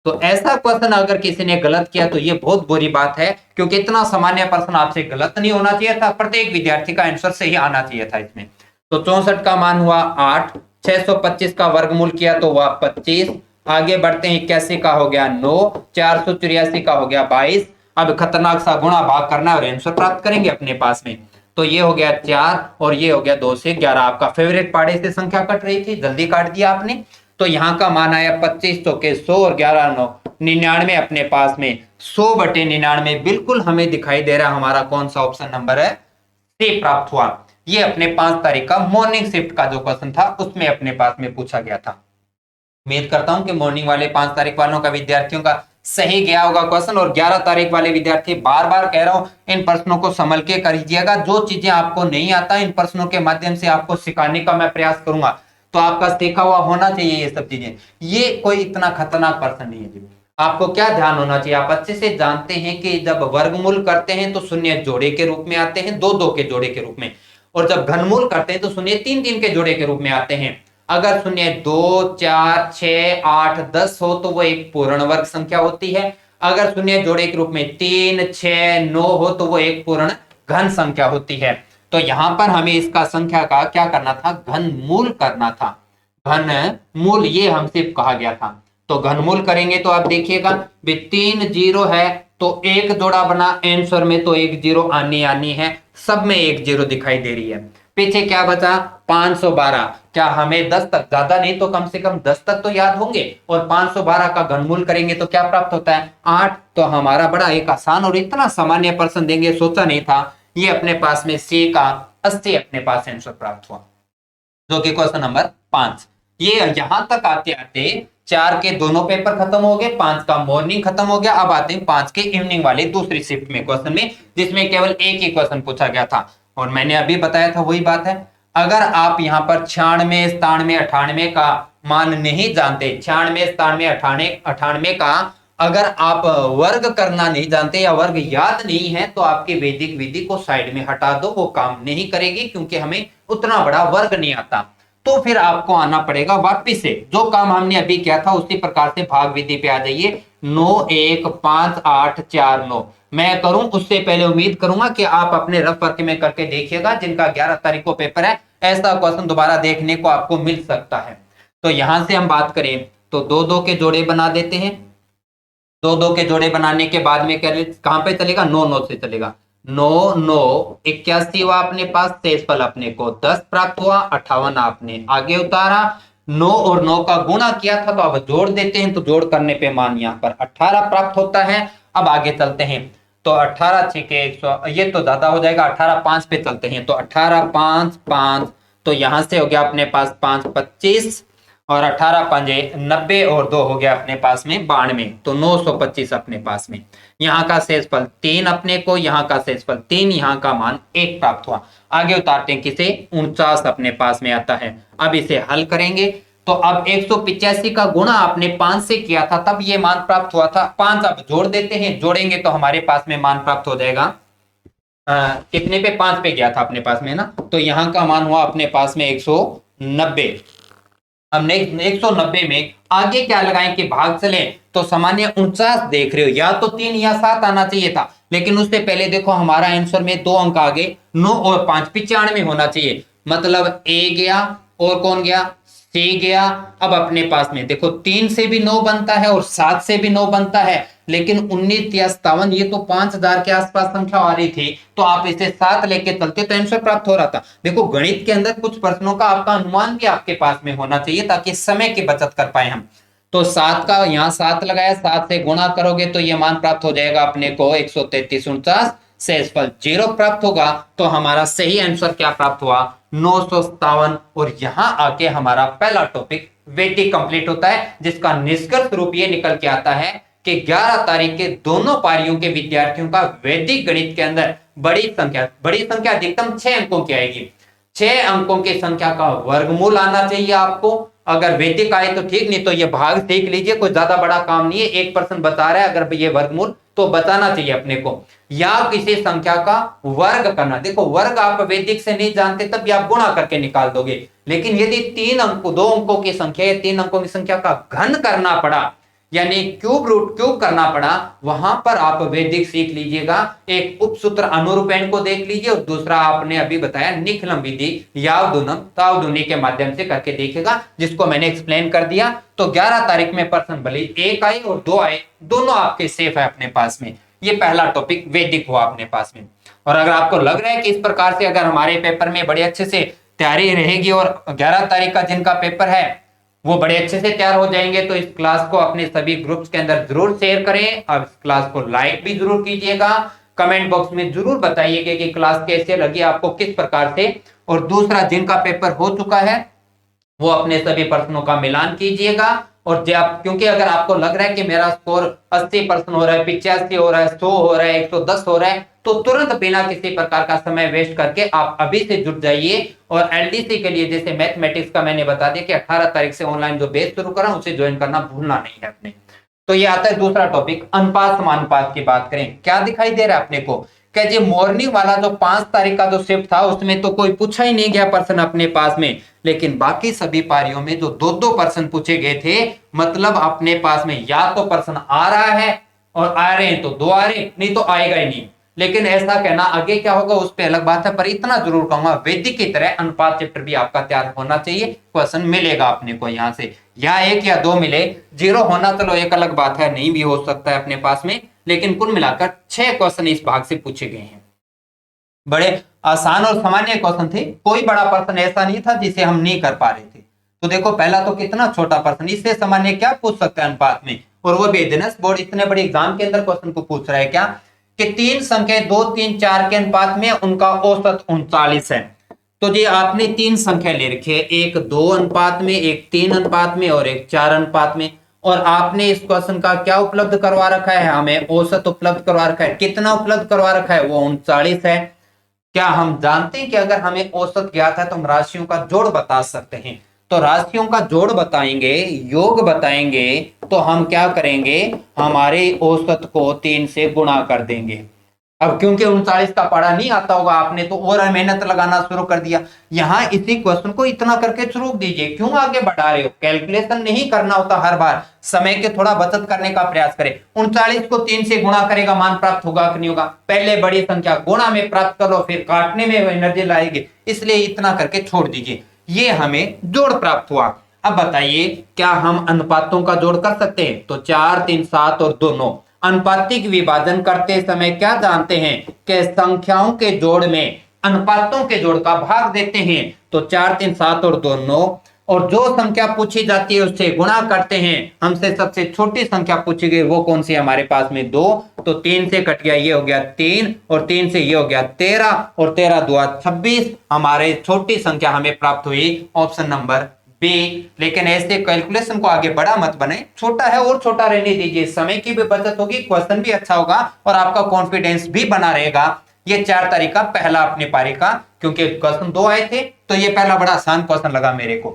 तो ऐसा क्वेश्चन अगर किसी ने गलत किया तो ये बहुत बुरी बात है, क्योंकि इतना सामान्य प्रश्न आपसे गलत नहीं होना चाहिए था, प्रत्येक विद्यार्थी का आंसर सही आना चाहिए था इसमें। तो 64 का मान हुआ 8, 625 का वर्गमूल किया तो हुआ 25, आगे बढ़ते हैं 81 का हो गया 9, 484 का हो गया 22। अब खतरनाक सा गुणा भाग करना है और आंसर प्राप्त करेंगे अपने पास में। तो ये हो गया 4 और ये हो गया 2 से 11। आपका फेवरेट पार्ट से संख्या कट रही थी, जल्दी काट दिया आपने। तो यहाँ का मान आया 25 तो के 100 और 11 9 99 अपने पास में, 100 बटे 99 बिल्कुल हमें दिखाई दे रहा हमारा कौन सा ऑप्शन नंबर है, सी प्राप्त हुआ। ये अपने 5 तारीख का मॉर्निंग शिफ्ट का जो क्वेश्चन था उसमें अपने पास में पूछा गया था। उम्मीद करता हूं कि मॉर्निंग वाले 5 तारीख वालों का विद्यार्थियों का सही गया होगा क्वेश्चन। और 11 तारीख वाले विद्यार्थी, बार बार कह रहा हूं, इन प्रश्नों को संभल के करिएगा। जो चीजें आपको नहीं आता इन प्रश्नों के माध्यम से आपको सिखाने का मैं प्रयास करूंगा, तो आपका सीखा हुआ होना चाहिए ये सब चीजें। ये कोई इतना खतरनाक प्रश्न नहीं है जी। आपको क्या ध्यान होना चाहिए, आप अच्छे से जानते हैं कि जब वर्गमूल करते हैं तो शून्य जोड़े के रूप में आते हैं, 2 2 के जोड़े के रूप में, और जब घनमूल करते हैं तो शून्य 3 3 के जोड़े के रूप में आते हैं। अगर शून्य 2 4 6 8 10 हो तो वो एक पूर्ण वर्ग संख्या होती है। अगर शून्य जोड़े के रूप में 3 6 9 हो तो वो एक पूर्ण घन संख्या होती है। तो यहां पर हमें इसका संख्या का क्या करना था, घन मूल करना था। घन मूल ये हमसे कहा गया था। तो घनमूल करेंगे तो आप देखिएगा 3 0 है तो एक जोड़ा बना, आंसर में तो 1 0 आनी है, सब में 1 0 दिखाई दे रही है। पीछे क्या बचा 512, क्या हमें 10 तक, ज्यादा नहीं तो कम से कम 10 तक तो याद होंगे, और 512 का घनमूल करेंगे तो क्या प्राप्त होता है 8। तो हमारा बड़ा एक आसान और इतना सामान्य प्रश्न देंगे सोचा नहीं था। ये अपने पास में सी का 80 अपने पास आंसर प्राप्त हुआ, जो कि क्वेश्चन नंबर 5। ये यहां तक आते आते 4 के दोनों पेपर खत्म हो गए, 5 का मॉर्निंग खत्म हो गया। अब आते हैं 5 के इवनिंग वाले दूसरी शिफ्ट में क्वेश्चन में, जिसमें केवल एक ही क्वेश्चन पूछा गया था। और मैंने अभी बताया था वही बात है, अगर आप यहाँ पर 96 97 98 का मान नहीं जानते, 96 97 98 का अगर आप वर्ग करना नहीं जानते या वर्ग याद नहीं है, तो आपकी वैदिक विधि को साइड में हटा दो, वो काम नहीं करेगी, क्योंकि हमें उतना बड़ा वर्ग नहीं आता। तो फिर आपको आना पड़ेगा वापिस से, जो काम हमने अभी किया था उसी प्रकार से भाग विधि पे आ जाइए। 9 1 5 8 4 9 मैं करूं उससे पहले उम्मीद करूंगा कि आप अपने रफ वर्क में करके देखिएगा, जिनका 11 तारीख को पेपर है, ऐसा क्वेश्चन दोबारा देखने को आपको मिल सकता है। तो यहां से हम बात करें तो 2 2 के जोड़े बना देते हैं। 2 2 के जोड़े बनाने के बाद में कहां पे चलेगा 9 9 से चलेगा। 9 9 81 हुआ अपने पास, शेषफल अपने को 10 प्राप्त हुआ, 58 आपने आगे उतारा। 9 और 9 का गुणा किया था तो अब जोड़ देते हैं, तो जोड़ करने पे मान यहाँ पर 18 प्राप्त होता है। अब आगे चलते हैं तो 18 6 100, ये तो ज्यादा हो जाएगा, 18 5 पे चलते हैं तो 18 5 5, तो यहां से हो गया अपने पास 5 25, और 18 पंजे 90 और 2 हो गया अपने पास में 92, तो 925 अपने पास में। यहाँ का शेषफल 3 अपने को, यहाँ का शेषफल 3, यहाँ का मान 1 प्राप्त हुआ। आगे उतारते हैं किसे 49 अपने पास में आता है। अब इसे हल करेंगे तो अब 185 का गुणा आपने 5 से किया था, तब ये मान प्राप्त हुआ था 5। अब जोड़ देते हैं, जोड़ेंगे तो हमारे पास में मान प्राप्त हो जाएगा कितने पे 5 पे गया था अपने पास में ना, तो यहाँ का मान हुआ अपने पास में 190। हमने 190 में आगे क्या लगाएं कि भाग चले, तो सामान्य 49 देख रहे हो, या तो 3 या 7 आना चाहिए था, लेकिन उससे पहले देखो हमारा आंसर में 2 अंक आगे 9 और 5 95 होना चाहिए, मतलब ए गया और कौन गया सी गया। अब अपने पास में देखो 3 से भी 9 बनता है और 7 से भी 9 बनता है, लेकिन 19 या 57 ये तो 5000 के आसपास संख्या आ रही थी, तो आप इसे 7 लेके चलते तो आंसर प्राप्त हो रहा था। देखो गणित के अंदर कुछ प्रश्नों का आपका अनुमान भी आपके पास में होना चाहिए, ताकि समय की बचत कर पाए हम। तो 7 का यहाँ 7 लगाया, 7 से गुणा करोगे तो ये मान प्राप्त हो जाएगा अपने को 133 49, शेषफल 0 प्राप्त होगा। तो हमारा सही आंसर क्या प्राप्त हुआ 957। और यहां आके हमारा पहला टॉपिक वैदिक कंप्लीट होता है, जिसका निष्कर्ष रूप ये निकल के आता है कि 11 तारीख के दोनों पारियों के विद्यार्थियों का वैदिक गणित के अंदर बड़ी संख्या अधिकतम 6 अंकों की आएगी। 6 अंकों की संख्या का वर्गमूल आना चाहिए आपको। अगर वैदिक आए तो ठीक, नहीं तो ये भाग सीख लीजिए, कोई ज्यादा बड़ा काम नहीं है, 1% बता रहा है, अगर ये वर्गमूल तो बताना चाहिए अपने को, या किसी संख्या का वर्ग करना। देखो वर्ग आप वैदिक से नहीं जानते तब भी आप गुणा करके निकाल दोगे, लेकिन यदि 2 अंकों की संख्या या 3 अंकों की संख्या का घन करना पड़ा, यानी क्यूब करना पड़ा, वहां पर आप वैदिक सीख लीजिएगा। एक उपसूत्र अनुरूपण को देख लीजिए, और दूसरा आपने अभी बताया निखिलम विधि यावदुनम तावदुनी के माध्यम से करके देखेगा, जिसको मैंने एक्सप्लेन कर दिया। तो 11 तारीख में प्रश्न भले 1 आए और 2 आए, दोनों आपके सेफ है अपने पास में। ये पहला टॉपिक वैदिक हुआ अपने पास में। और अगर आपको लग रहा है कि इस प्रकार से अगर हमारे पेपर में बड़े अच्छे से तैयारी रहेगी और 11 तारीख का जिनका पेपर है वो बड़े अच्छे से तैयार हो जाएंगे, तो इस क्लास को अपने सभी ग्रुप्स के अंदर जरूर शेयर करें। अब इस क्लास को लाइक भी जरूर कीजिएगा, कमेंट बॉक्स में जरूर बताइएगा कि क्लास कैसे लगी आपको, किस प्रकार से। और दूसरा जिनका पेपर हो चुका है वो अपने सभी प्रश्नों का मिलान कीजिएगा। और क्योंकि अगर आपको लग रहा है कि मेरा स्कोर 80% हो रहा है, 85 हो रहा है, 100 हो रहा है, 110 हो रहा है, तो तुरंत बिना किसी प्रकार का समय वेस्ट करके आप अभी से जुट जाइए। और एलडीसी के लिए जैसे मैथमेटिक्स का मैंने बता दिया कि 18 तारीख से ऑनलाइन जो बेस शुरू करा उसे ज्वाइन करना भूलना नहीं है अपने। तो ये आता है दूसरा टॉपिक, अनुपात समानुपात की बात करें। क्या दिखाई दे रहा है अपने को कि जी मॉर्निंग वाला जो 5 तारीख का जो शिफ्ट था उसमें तो कोई पूछा ही नहीं गया प्रश्न अपने पास में, लेकिन बाकी सभी पारियों में जो 2-2 प्रश्न पूछे गए थे, मतलब अपने पास में या तो प्रश्न आ रहा है और आ रहे हैं तो 2 आ रहे, नहीं तो आएगा ही नहीं। लेकिन ऐसा कहना आगे क्या होगा उस पर अलग बात है, पर इतना जरूर कहूंगा वैदिक की तरह अनुपात चैप्टर भी आपका तैयार होना चाहिए। क्वेश्चन मिलेगा अपने को यहाँ से, या एक या दो मिले, जीरो होना चलो एक अलग बात है, नहीं भी हो सकता है अपने पास में, लेकिन कुल मिलाकर 6 क्वेश्चन इस भाग से पूछे गए हैं। बड़े आसान और सामान्य क्वेश्चन थे, कोई बड़ा प्रश्न ऐसा नहीं था जिसे हम नहीं कर पा रहे थे। तो देखो पहला तो कितना छोटा प्रश्न, इससे सामान्य क्या पूछ सकता है अनुपात में, और वो भी दिनेश बोर्ड इतने बड़े एग्जाम के अंदर क्वेश्चन को पूछ रहा है क्या कि 3 संख्या 2 3 4 के अनुपात में उनका औसत 39 है। तो जी आपने 3 संख्या ले रखी है, एक 2 अनुपात में, एक 3 अनुपात में और एक 4 अनुपात में, और आपने इस क्वेश्चन का क्या उपलब्ध करवा रखा है, हमें औसत उपलब्ध करवा रखा है। कितना उपलब्ध करवा रखा है, वो 39 है। क्या हम जानते हैं कि अगर हमें औसत ज्ञात है तो हम राशियों का जोड़ बता सकते हैं। तो राशियों का जोड़ बताएंगे, योग बताएंगे, तो हम क्या करेंगे, हमारे औसत को 3 से गुणा कर देंगे। अब क्योंकि 39 का पढ़ा नहीं आता होगा आपने, तो और मेहनत लगाना शुरू कर दिया। यहां इसी क्वेश्चन को इतना करके रोक दीजिए, क्यों आगे बढ़ा रहे हो, कैलकुलेशन नहीं करना होता हर बार, समय के थोड़ा बचत करने का प्रयास करें। 39 को 3 से गुणा करेगा, मान प्राप्त होगा कि नहीं होगा, पहले बड़ी संख्या गुणा में प्राप्त कर लो, फिर काटने में एनर्जी लाएगी, इसलिए इतना करके छोड़ दीजिए। ये हमें जोड़ प्राप्त हुआ। अब बताइए क्या हम अनुपातों का जोड़ कर सकते हैं, तो 4 3 7 और 2 9। अनुपातिक विभाजन करते समय क्या जानते हैं कि संख्याओं के जोड़ में अनुपातों के जोड़ का भाग देते हैं, तो 4 3 7 और 2 9, और जो संख्या पूछी जाती है उससे गुणा करते हैं। हमसे सबसे छोटी संख्या पूछी गई वो कौन सी, हमारे पास में 2, तो 3 से कट गया, ये हो गया 3, और 3 से ये हो गया 13, और 13 2 26, हमारे छोटी संख्या हमें प्राप्त हुई ऑप्शन नंबर बी। लेकिन ऐसे कैलकुलेशन को आगे बड़ा मत बने, छोटा है और छोटा रहने दीजिए, समय की भी बचत होगी, क्वेश्चन भी अच्छा होगा और आपका कॉन्फिडेंस भी बना रहेगा। ये 4 तारीख का पहला अपने पारी का, क्योंकि क्वेश्चन 2 आए थे तो ये पहला बड़ा आसान क्वेश्चन लगा मेरे को।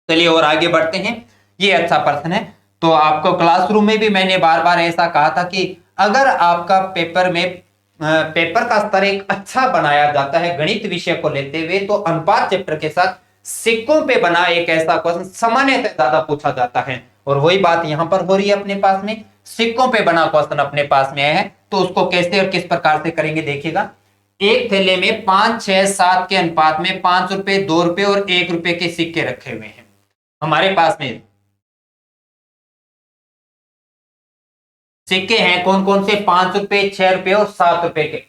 चलिए और आगे बढ़ते हैं, ये अच्छा प्रश्न है। तो आपको क्लासरूम में भी मैंने बार बार ऐसा कहा था कि अगर आपका पेपर में पेपर का स्तर एक अच्छा बनाया जाता है गणित विषय को लेते हुए, तो अनुपात चैप्टर के साथ सिक्कों पे बना एक ऐसा क्वेश्चन सामान्यतः ज्यादा पूछा जाता है, और वही बात यहां पर हो रही है अपने पास में, सिक्कों पे बना क्वेश्चन अपने पास में है। तो उसको कैसे और किस प्रकार से करेंगे देखिएगा। एक थैले में 5 6 7 के अनुपात में 5 रुपए 2 रुपए और 1 रुपए के सिक्के रखे हुए हैं हमारे पास में। सिक्के हैं कौन कौन से, 5 रुपए 6 रुपए और 7 रुपए के,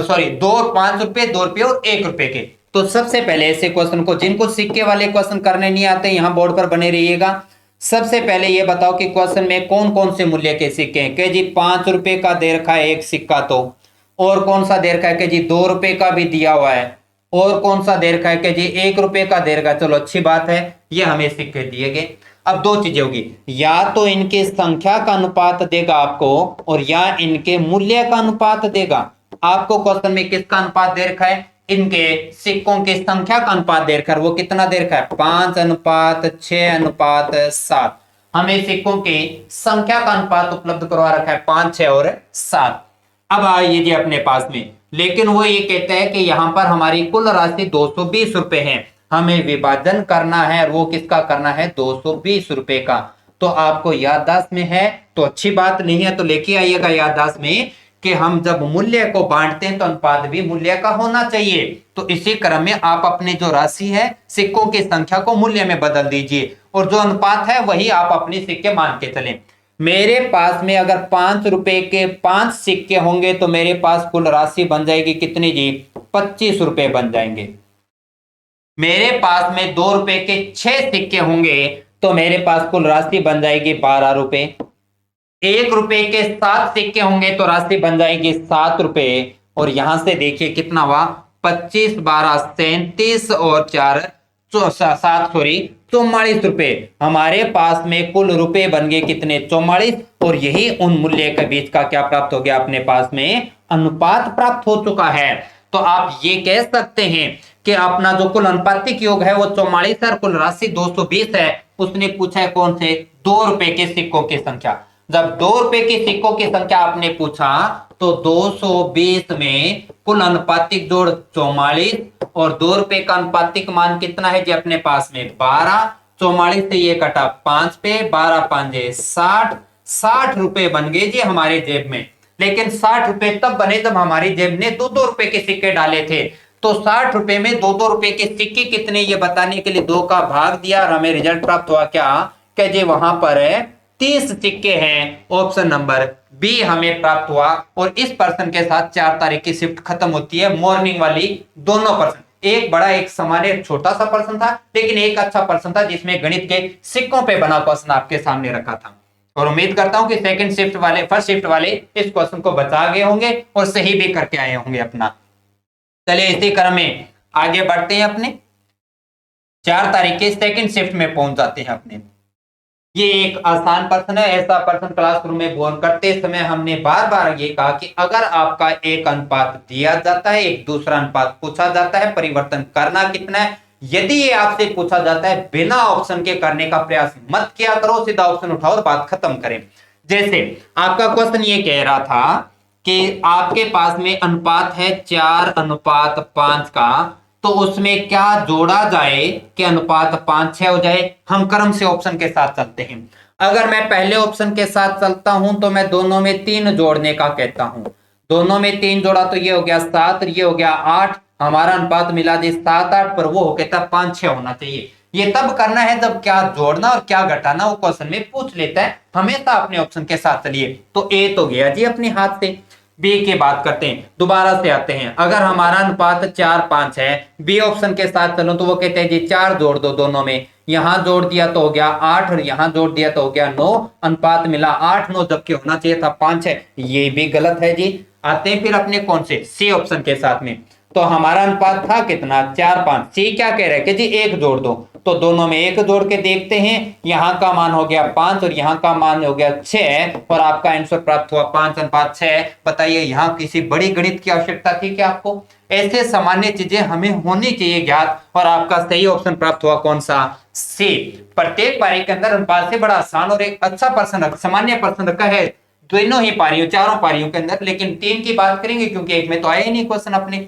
सॉरी 2 5 रुपए 2 रुपए और 1 रुपए के। तो सबसे पहले ऐसे क्वेश्चन को, जिनको सिक्के वाले क्वेश्चन करने नहीं आते यहां बोर्ड पर बने रहिएगा। सबसे पहले ये बताओ कि क्वेश्चन में कौन कौन से मूल्य के सिक्के हैं, कि जी 5 रुपए का दे रखा है एक सिक्का, तो और कौन सा दे रखा है कि जी 2 रुपए का भी दिया हुआ है, और कौन सा दे रखा है कि जी 1 रुपए का दे रखा है। चलो अच्छी बात है, ये हमें सिक्के दिए गए। अब दो चीजें होगी, या तो इनके संख्या का अनुपात देगा आपको, और या इनके मूल्य का अनुपात देगा आपको। क्वेश्चन में किसका अनुपात दे रखा है, इनके सिक्कों की संख्या का अनुपात दे रखा है। वो कितना दे रखा है, 5 अनुपात 6 अनुपात 7। हमें सिक्कों की संख्या का अनुपात उपलब्ध करवा रखा है 5 6 और 7। अब आइए जी अपने पास में, लेकिन वो ये कहता है कि यहां पर हमारी कुल राशि 220 रुपए है, हमें विभाजन करना है, वो किसका करना है, 220 रुपए का। तो आपको याददाश्त में है तो अच्छी बात, नहीं है तो लेके आइएगा याददाश्त में कि हम जब मूल्य को बांटते हैं तो अनुपात भी मूल्य का होना चाहिए। तो इसी क्रम में आप अपने जो राशि है सिक्कों की संख्या को मूल्य में बदल दीजिए, और जो अनुपात है वही आप अपने सिक्के मान के चलें। मेरे पास में अगर 5 रुपए के 5 सिक्के होंगे तो मेरे पास कुल राशि बन जाएगी कितनी जी, 25 रुपए बन जाएंगे। मेरे पास में 2 रुपए के 6 सिक्के होंगे तो मेरे पास कुल राशि बन जाएगी 12 रुपए। 1 रुपए के 7 सिक्के होंगे तो राशि बन जाएगी 7 रुपए। और यहां से देखिए कितना हुआ, 25 12 37 और 4 7 सॉरी 44 रुपए। हमारे पास में कुल रुपए बन गए कितने, 44, और यही उन मूल्य के बीच का क्या प्राप्त हो गया, अपने पास में अनुपात प्राप्त हो चुका है। तो आप ये कह सकते हैं कि अपना जो कुल अनुपातिक योग है वो 44 है और कुल राशि 220 है। उसने पूछा है कौन से, 2 रुपए के सिक्कों की संख्या। जब 2 रुपए के सिक्कों की संख्या आपने पूछा तो 220 में कुल अनुपातिक जोड़ 44, और 2 रुपए का अनुपातिक मान कितना है जी अपने पास में 12। 44 से ये कटा 5 पे, 12 5 60 रुपए बन गए जी हमारे जेब में। लेकिन 60 रुपए तब बने जब हमारी जेब ने 2-2 रुपए के सिक्के डाले थे। तो 60 रुपए में 2-2 रुपए के सिक्के कितने ये बताने के लिए 2 का भाग दिया और हमें रिजल्ट प्राप्त हुआ क्या, कि जी वहां पर 30 सिक्के हैं। ऑप्शन नंबर बी हमें प्राप्त हुआ। और इस पर्सन के साथ 4 तारीख की शिफ्ट खत्म होती है, मॉर्निंग वाली। दोनों पर्सन, एक बड़ा एक सामान्य छोटा सा पर्सन था, लेकिन एक अच्छा पर्सन था जिसमें गणित के सिक्कों पे बना क्वेश्चन आपके सामने रखा था। और उम्मीद करता हूं कि सेकंड शिफ्ट वाले, फर्स्ट शिफ्ट वाले इस क्वेश्चन को बचा गए होंगे और सही भी करके आए होंगे अपना। चलिए इसी क्रम में आगे बढ़ते हैं, अपने 4 तारीख के सेकंड शिफ्ट में पहुंच जाते हैं अपने। ये एक आसान पर्सन है। ऐसा पर्सन क्लासरूम में बोल करते समय हमने बार बार ये कहा कि अगर आपका एक अनुपात दिया जाता है, एक दूसरा अनुपात पूछा जाता है, परिवर्तन करना कितना है, यदि ये आपसे पूछा जाता है, बिना ऑप्शन के करने का प्रयास मत किया करो, सीधा ऑप्शन उठाओ और बात खत्म करें। जैसे आपका क्वेश्चन ये कह रहा था कि आपके पास में अनुपात है 4:5 का, तो उसमें क्या जोड़ा जाए कि अनुपात 5-6 हो जाए। हम क्रम से ऑप्शन के साथ चलते हैं। अगर मैं पहले ऑप्शन के साथ चलता हूं तो मैं दोनों में 3 जोड़ने का कहता हूं। दोनों में 3 जोड़ा तो ये हो गया 7 और ये हो गया 8। हमारा अनुपात मिला जी 7-8, पर वो कहता 5-6 होना चाहिए। ये तब करना है जब क्या जोड़ना और क्या घटाना वो क्वेश्चन में पूछ लेता है। हमेशा अपने ऑप्शन के साथ चलिए। तो ए तो गया जी अपने हाथ से। बी की बात करते हैं, दोबारा से आते हैं। अगर हमारा अनुपात 4-5 है, बी ऑप्शन के साथ चलो तो वो कहते हैं जी 4 जोड़ दो दोनों में। यहां जोड़ दिया तो हो गया 8 और यहां जोड़ दिया तो हो गया 9। अनुपात मिला 8-9, जबकि होना चाहिए था 5-6। ये भी गलत है जी। आते हैं फिर अपने कौन से, सी ऑप्शन के साथ में। तो हमारा अनुपात था कितना, 4-5। सी क्या कह रहा है कि जी 1 जोड़ दो, तो दोनों में 1 जोड़ के देखते हैं। यहां का मान हो गया 5 और यहां का मान हो गया 6 और आपका आंसर प्राप्त हुआ 5:6। बताइए यहां किसी बड़ी गणित की आवश्यकता थी क्या आपको? ऐसे सामान्य चीजें हमें होनी चाहिए ज्ञात। और आपका सही ऑप्शन प्राप्त हुआ कौन सा, सी। प्रत्येक पारी के अंदर अनुपात से बड़ा आसान और एक अच्छा पर्सन, सामान्य पर्सन रखा है दोनों ही पारियों, चारों पारियों के अंदर। लेकिन 3 की बात करेंगे क्योंकि एक में तो आया ही नहीं क्वेश्चन अपने।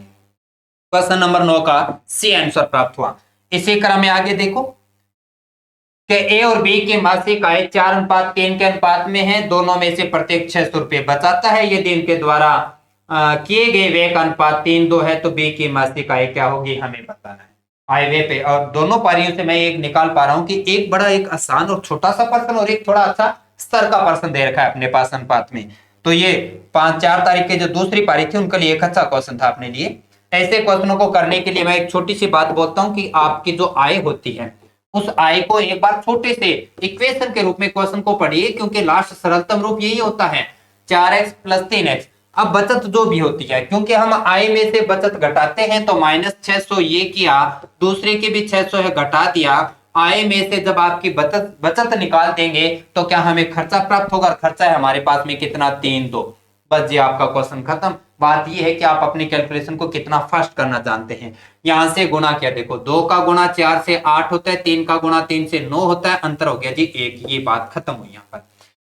क्वेश्चन नंबर 9 का सी आंसर प्राप्त हुआ। इसी क्रम में आगे देखो कि ए और बी की मासिक आय 4:3 के अनुपात में है। दोनों में से प्रत्येक 600 रुपए बचाता है। यदि इनके द्वारा किए गए व्यय का अनुपात 3:2 है तो बी की मासिक आय क्या होगी, हमें बताना है। आय व्यय पे, और दोनों पारियों से मैं एक निकाल पा रहा हूं कि एक बड़ा एक आसान और छोटा सा पर्सन और एक थोड़ा अच्छा स्तर का पर्सन दे रखा है अपने पास अनुपात में। तो ये 4 तारीख के जो दूसरी पारी थी उनके लिए एक अच्छा क्वेश्चन था अपने लिए। ऐसे क्वेश्चनों को करने के लिए मैं एक छोटी सी बात बोलता हूं कि आपकी जो आय होती है उस आय को एक बार छोटे से इक्वेशन के रूप में क्वेश्चन को पढ़िए, क्योंकि लास्ट सरलतम रूप यही होता है 4x + 3x। अब बचत जो भी होती है, क्योंकि हम आय में से बचत घटाते हैं तो -600 ये किया, दूसरे की भी 600 है घटा दिया। आय में से जब आपकी बचत निकाल देंगे तो क्या हमें खर्चा प्राप्त होगा? खर्चा है हमारे पास में कितना, 3:2। बस जी आपका क्वेश्चन खत्म। बात यह है कि आप अपनी कैलकुलेशन को कितना फास्ट करना जानते हैं। यहां से गुणा किया, देखो 2 का गुणा 4 से 8 होता है, 3 का गुणा 3 से 9 होता है, अंतर हो गया जी 1। ये बात खत्म हुई यहाँ पर।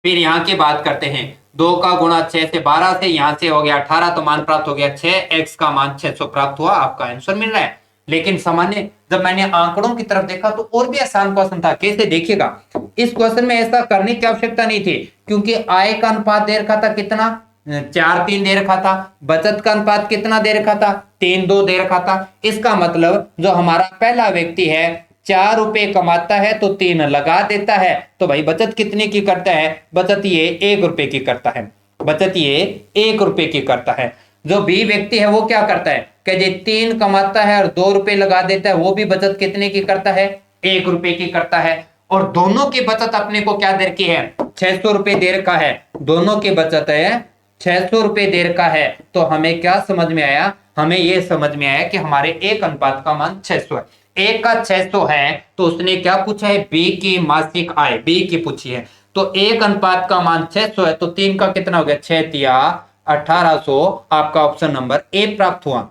फिर यहाँ की बात करते हैं, 2 का गुणा 6 से 12 से, यहां से हो गया 18, तो मान प्राप्त हो गया 6। x का मान 600 प्राप्त हुआ, आपका आंसर मिल रहा है। लेकिन सामान्य जब मैंने आंकड़ों की तरफ देखा तो और भी आसान क्वेश्चन था। कैसे, देखिएगा इस क्वेश्चन में ऐसा करने की आवश्यकता नहीं थी, क्योंकि आय का अनुपात दे रखा था कितना, 4:3 दे रखा था। बचत का अनुपात कितना दे रखा था, 3:2 दे रखा था। इसका मतलब जो हमारा पहला व्यक्ति है 4 रुपए कमाता है तो 3 लगा देता है, तो भाई बचत कितने की करता है, बचत ये 1 रुपए की करता है। बचत ये 1 रुपए की करता है। जो बी व्यक्ति है वो क्या करता है कि ये 3 कमाता है और 2 रुपए लगा देता है, वो भी बचत कितने की करता है, 1 रुपए की करता है। और दोनों की बचत अपने को क्या दे रखी है, 600 रुपए दे रखा है। दोनों की बचत है 600 रुपए दे रखा है। तो हमें क्या समझ में आया, हमें यह समझ में आया कि हमारे एक अनुपात का मान 600 है। एक का 600 है तो उसने क्या पूछा है, बी की मासिक आय, बी की पूछी है। तो एक अनुपात का मान 600 है तो 3 का कितना हो गया, 6×3=1800। आपका ऑप्शन नंबर ए प्राप्त हुआ।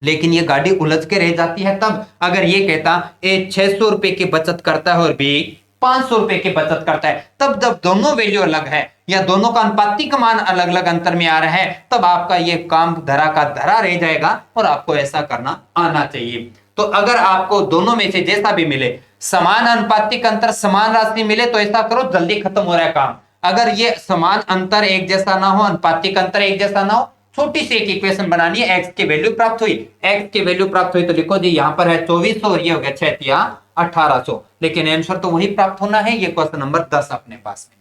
लेकिन ये गाड़ी उलझ के रह जाती है तब अगर ये कहता ए 600 रुपए की बचत करता है और बी 500 रुपए की बचत करता है, तब जब दोनों वैल्यू अलग है या दोनों का अनुपातिक मान अलग अलग अंतर में आ रहा है, तब आपका ये काम धरा का धरा रह जाएगा और आपको ऐसा करना आना चाहिए। तो अगर आपको दोनों में से जैसा भी मिले, समान अनुपातिक अंतर, समान राशि मिले, तो ऐसा करो जल्दी खत्म हो रहा है काम। अगर ये समान अंतर एक जैसा ना हो, अनुपातिक अंतर एक जैसा ना हो, छोटी सी एक इक्वेशन बनानी है, एक्स की वैल्यू प्राप्त हुई, एक्स की वैल्यू प्राप्त हुई तो लिखो जी यहाँ पर है 2400 और ये हो गया 6 या 1800, लेकिन आंसर तो वही प्राप्त होना है। ये क्वेश्चन नंबर 10 अपने पास में।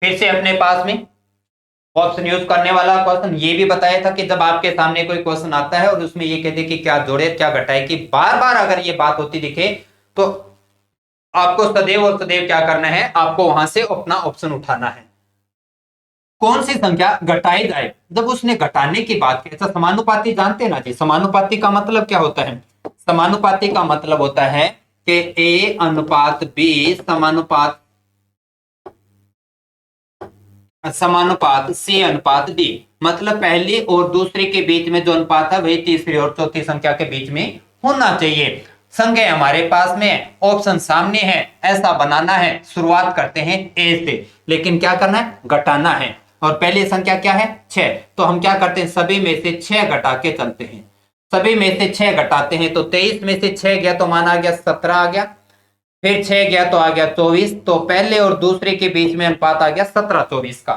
फिर से अपने पास में ऑप्शन यूज करने वाला क्वेश्चन ये भी बताया था कि जब आपके सामने कोई क्वेश्चन आता है और उसमें ये कहते कि क्या जोड़े क्या घटाए, कि बार बार अगर ये बात होती दिखे तो आपको सदैव और सदैव क्या करना है, आपको वहां से अपना ऑप्शन उठाना है। कौन सी संख्या घटाई जाए, जब उसने घटाने की बात की। अच्छा, समानुपाती जानते हैं ना जी, समानुपाती का मतलब क्या होता है? समानुपाती का मतलब होता है कि ए अनुपात बी समानुपात समानुपात सी अनुपात डी, मतलब पहली और दूसरे के बीच में जो अनुपात है वही तीसरी और चौथी संख्या के बीच में होना चाहिए। संख्या हमारे पास में, ऑप्शन सामने है, ऐसा बनाना है। शुरुआत करते हैं ए से, लेकिन क्या करना है, घटाना है। और पहली संख्या क्या है, 6, तो हम क्या करते हैं, सभी में से 6 घटा के चलते हैं। सभी में से 6 घटाते हैं तो 23 में से 6 गया तो मान आ गया 17 आ गया, फिर 6 गया तो आ गया 24, तो पहले और दूसरे के बीच में अनुपात आ गया 17-24 का।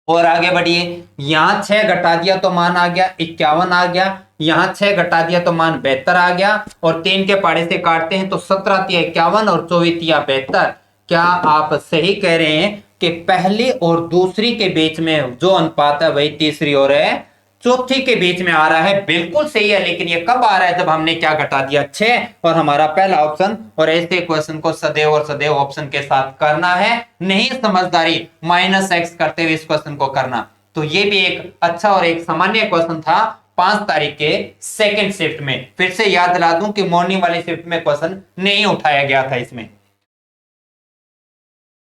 और आगे बढ़िए, यहां 6 घटा दिया तो मान आ गया 51 आ गया, यहां 6 घटा दिया तो मान 72 आ गया, और 3 के पाड़े से काटते हैं तो 17 तिया 51 और 24 तिया 72। क्या आप सही कह रहे हैं कि पहली और दूसरी के बीच में जो अनुपात है वही तीसरी और है चौथी के बीच में आ रहा है? बिल्कुल सही है, लेकिन ये कब आ रहा है, जब हमने क्या घटा दिया, 6, और हमारा पहला ऑप्शन। और ऐसे क्वेश्चन को सदैव और सदैव ऑप्शन के साथ करना है, नहीं समझदारी -x करते हुए इस क्वेश्चन को करना। तो ये भी एक अच्छा और एक सामान्य क्वेश्चन था 5 तारीख के सेकंड शिफ्ट में। फिर से याद दिला दूं कि मॉर्निंग वाली शिफ्ट में क्वेश्चन नहीं उठाया गया था। इसमें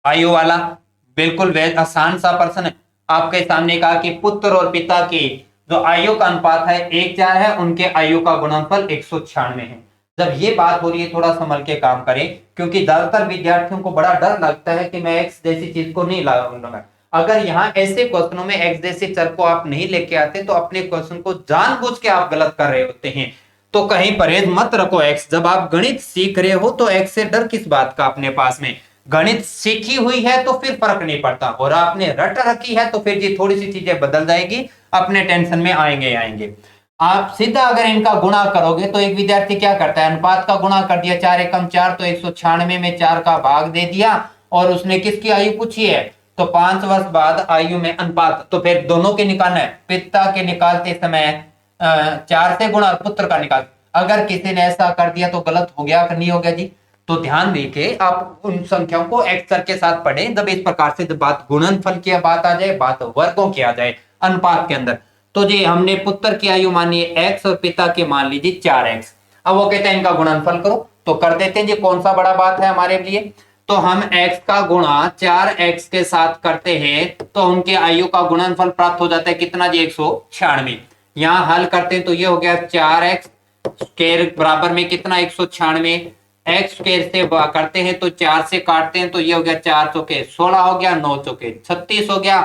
आयु वाला बिल्कुल आसान सा प्रश्न है। आपके सामने कहा कि पुत्र और पिता की जो आयु का अनुपात है 1:4 है, उनके आयु का गुणनफल 196 है। जब ये बात हो रही है थोड़ा संभल के काम करें, क्योंकि ज्यादातर विद्यार्थियों को बड़ा डर लगता है कि मैं एक्स जैसी चीज को नहीं लाऊंगा। अगर यहाँ ऐसे क्वेश्चनों में एक्स जैसे चर को आप नहीं लेके आते तो अपने क्वेश्चन को जानबूझ के आप गलत कर रहे होते हैं। तो कहीं परहेज मत रखो एक्स। जब आप गणित सीख रहे हो तो एक्स से डर किस बात का अपने पास में। गणित सीखी हुई है तो फिर फर्क नहीं पड़ता, और आपने रट रखी है तो फिर जी थोड़ी सी चीजें बदल जाएगी, अपने टेंशन में आएंगे। आप सीधा अगर इनका गुणा करोगे तो एक विद्यार्थी क्या करता है, अनुपात का गुणा कर दिया, 4 एकम 4 तो 196 में 4 का भाग दे दिया, और उसने किसकी आयु पूछी है तो 5 वर्ष बाद आयु में अनुपात, तो फिर दोनों के निकालना है। पिता के निकालते समय 4 से गुणा और पुत्र का निकाल, अगर किसी ने ऐसा कर दिया तो गलत हो गया कि नहीं हो गया जी? तो ध्यान देके आप उन संख्याओं को एक्सर के साथ पढ़ें। जब इस प्रकार से जब बात गुणनफल की बात आ जाए, बात वर्गों की आ जाए अनुपात के अंदर, तो जी हमने पुत्र की आयु मानी x और पिता की मान लीजिए 4x। अब वो कहते हैं इनका गुणनफल करो, तो कर देते हैं जी। कौन सा बड़ा बात है हमारे लिए, तो हम x का गुणा 4x के साथ करते हैं तो उनके आयु का गुणनफल प्राप्त हो जाता है कितना जी, 196। यहां हल करते हैं तो ये हो गया 4x स्क्वायर बराबर में कितना 196, एक्स स्क्वायर से करते हैं तो 4 से काटते हैं तो ये हो गया 4 चौके 16 हो गया, 9 चौके 36 हो गया,